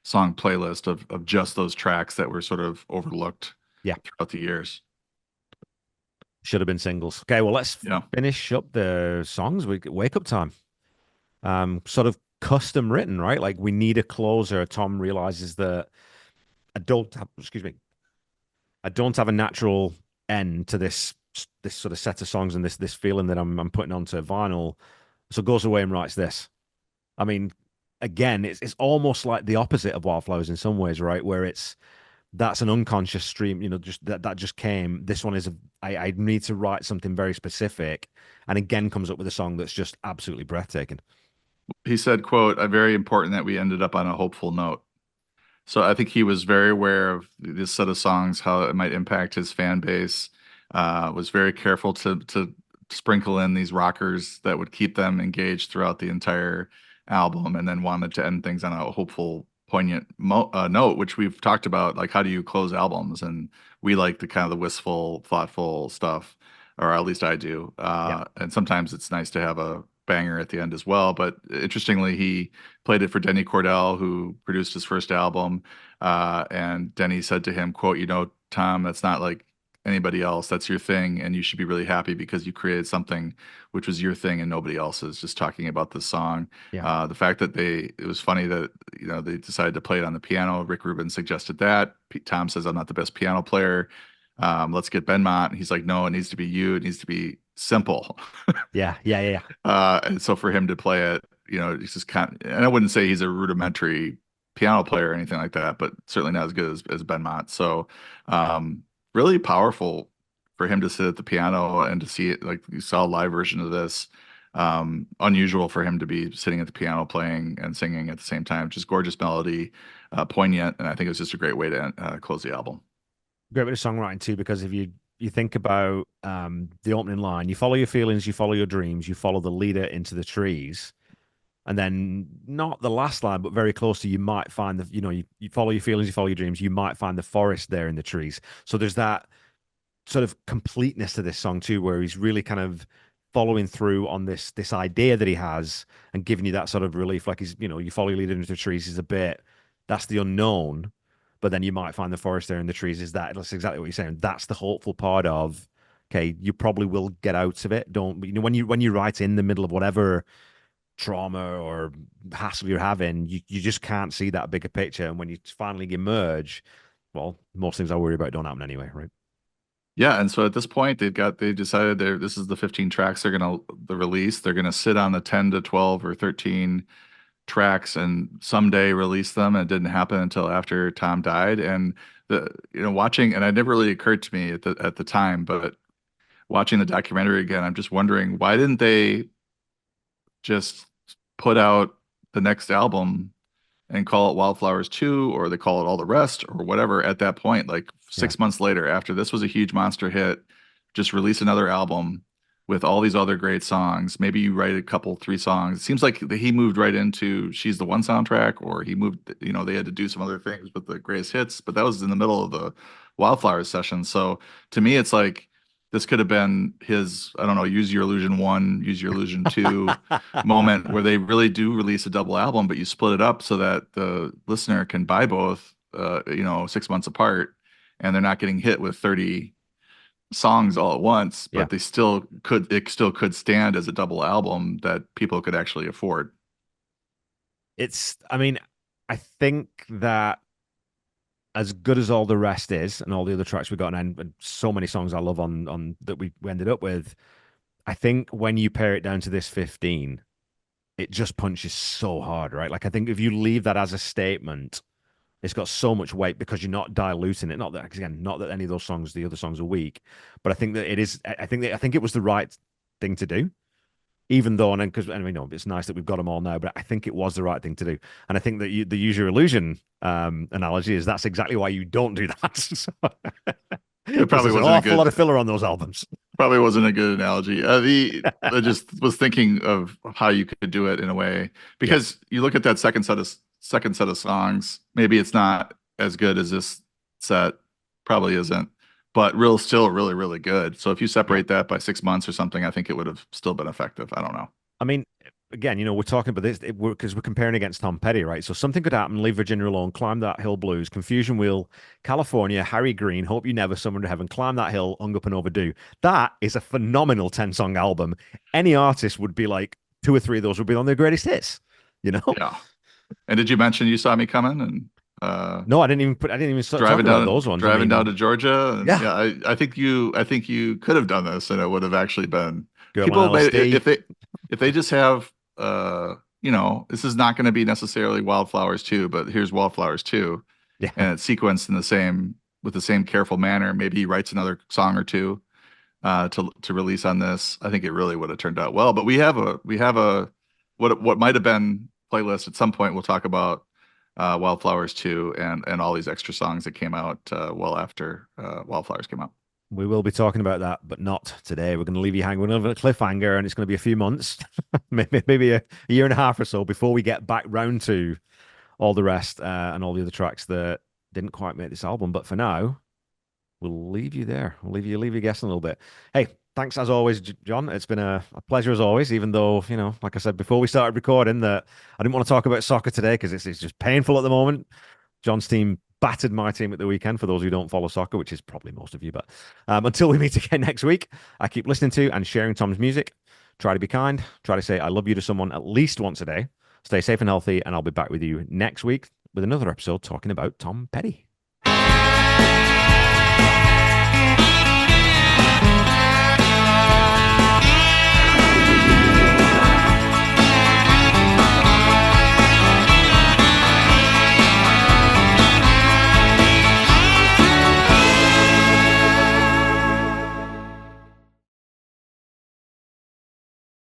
song playlist of just those tracks that were sort of overlooked yeah, throughout the years. should have been singles. Okay, well, let's Yeah. finish up the songs. We wake up time. Sort of custom written, right? Like we need a closer. Tom realizes that excuse me, I don't have a natural end to this sort of set of songs and this feeling that I'm putting onto vinyl. So goes away and writes this. I mean, again, it's almost like the opposite of Wildflowers in some ways, right? Where that's an unconscious stream, just that just came. This one is I need to write something very specific, and again comes up with a song that's just absolutely breathtaking. He said, quote, very important that we ended up on a hopeful note. So I think he was very aware of this set of songs, how it might impact his fan base. Was very careful to sprinkle in these rockers that would keep them engaged throughout the entire album, and then wanted to end things on a hopeful, poignant note, which we've talked about. Like, how do you close albums? And we like the kind of the wistful, thoughtful stuff, or at least I do. Yeah, And sometimes it's nice to have a banger at the end as well. But interestingly, he played it for Denny Cordell, who produced his first album. And Denny said to him, quote, Tom, that's not like anybody else. That's your thing. And you should be really happy because you created something which was your thing and nobody else's. Just talking about this song. yeah, The fact that it was funny that, they decided to play it on the piano. Rick Rubin suggested that. Tom says, I'm not the best piano player. Let's get Ben Mott. And he's like, no, it needs to be you. It needs to be simple. yeah, yeah, yeah, yeah. And so for him to play it, he's just and I wouldn't say he's a rudimentary piano player or anything like that, but certainly not as good as Ben Mott. So, really powerful for him to sit at the piano and to see it, like you saw a live version of this. Unusual for him to be sitting at the piano playing and singing at the same time. Just gorgeous melody, poignant, and I think it was just a great way to close the album. Great bit of songwriting too, because if you think about the opening line, you follow your feelings, you follow your dreams, you follow the leader into the trees. And then not the last line, but very close to you might find you follow your feelings, you follow your dreams, you might find the forest there in the trees. So there's that sort of completeness to this song too, where he's really kind of following through on this idea that he has and giving you that sort of relief. Like you follow your leader into the trees is a bit that's the unknown, but then you might find the forest there in the trees. That's exactly what you're saying. That's the hopeful part of okay, you probably will get out of it. Don't when you write in the middle of whatever trauma or hassle you're having, you just can't see that bigger picture. And when you finally emerge, well, most things I worry about don't happen anyway, right? Yeah, and so at this point they decided this is the 15 tracks they're gonna the release. They're gonna sit on the 10 to 12 or 13 tracks and someday release them. And it didn't happen until after Tom died. And watching, and it never really occurred to me at the time, but watching the documentary again, I'm just wondering why didn't they just put out the next album and call it Wildflowers 2, or they call it All the Rest, or whatever at that point, like Yeah. 6 months later, after this was a huge monster hit, just release another album with all these other great songs. Maybe you write a couple, three songs. It seems like he moved right into She's the One soundtrack, or he moved, they had to do some other things with the greatest hits, but that was in the middle of the Wildflowers session. So to me, it's like this could have been his, I don't know, Use Your Illusion 1, Use Your Illusion 2 moment where they really do release a double album, but you split it up so that the listener can buy both, 6 months apart, and they're not getting hit with 30 songs all at once, Yeah. but it still could stand as a double album that people could actually afford. I mean, I think that as good as all the rest is and all the other tracks we got and so many songs I love on that we ended up with, I think when you pare it down to this 15, it just punches so hard, right? Like I think if you leave that as a statement, it's got so much weight because you're not diluting it. Not that again, not that any of those songs, the other songs are weak, but I think that it is. I think it was the right thing to do. Even though, and because and we know it's nice that we've got them all now, but I think it was the right thing to do. And I think that the use your illusion analogy is that's exactly why you don't do that. It Because probably there's an wasn't a awful lot good of filler on those albums. Probably wasn't a good analogy. I just was thinking of how you could do it in a way, Yeah, because you look at that second set of songs. Maybe it's not as good as this set, probably isn't, but still really really good. So if you yeah. separate that by 6 months or something, I think it would have still been effective. I don't know. I mean, again, we're talking about this because we're comparing against Tom Petty, right? So something could happen. Leave Virginia alone. Climb that hill. Blues. Confusion wheel. California. Harry Green. Hope you never. Someone to heaven. Climb that hill. Hung up and overdue. That is a phenomenal 10-song album. Any artist would be like two or three of those would be on their greatest hits. You know? Yeah. And did you mention You Saw Me Coming and No, I didn't even start talking about those ones. I driving down mean, to Georgia? And yeah, yeah, I think you could have done this, and it would have actually been girl on people may LSD. if they just have this is not going to be necessarily Wildflowers 2, but here's Wildflowers 2, Yeah, and it's sequenced in the same with the same careful manner. Maybe he writes another song or two to release on this. I think it really would have turned out well. But we have a what might have been playlist at some point. We'll talk about Wildflowers 2 and all these extra songs that came out well after Wildflowers came out. we will be talking about that, but not today. We're going to leave you hanging with another cliffhanger, and it's going to be a few months, maybe a year and a half or so before we get back round to all the rest and all the other tracks that didn't quite make this album. But for now, we'll leave you there. We'll leave you guessing a little bit. Hey, thanks as always, John. It's been a pleasure as always. Even though like I said before we started recording, that I didn't want to talk about soccer today because it's just painful at the moment. John's team battered my team at the weekend. For those who don't follow soccer, which is probably most of you, but until we meet again next week, I keep listening to and sharing Tom's music. Try to be kind. Try to say I love you to someone at least once a day. Stay safe and healthy, and I'll be back with you next week with another episode talking about Tom Petty.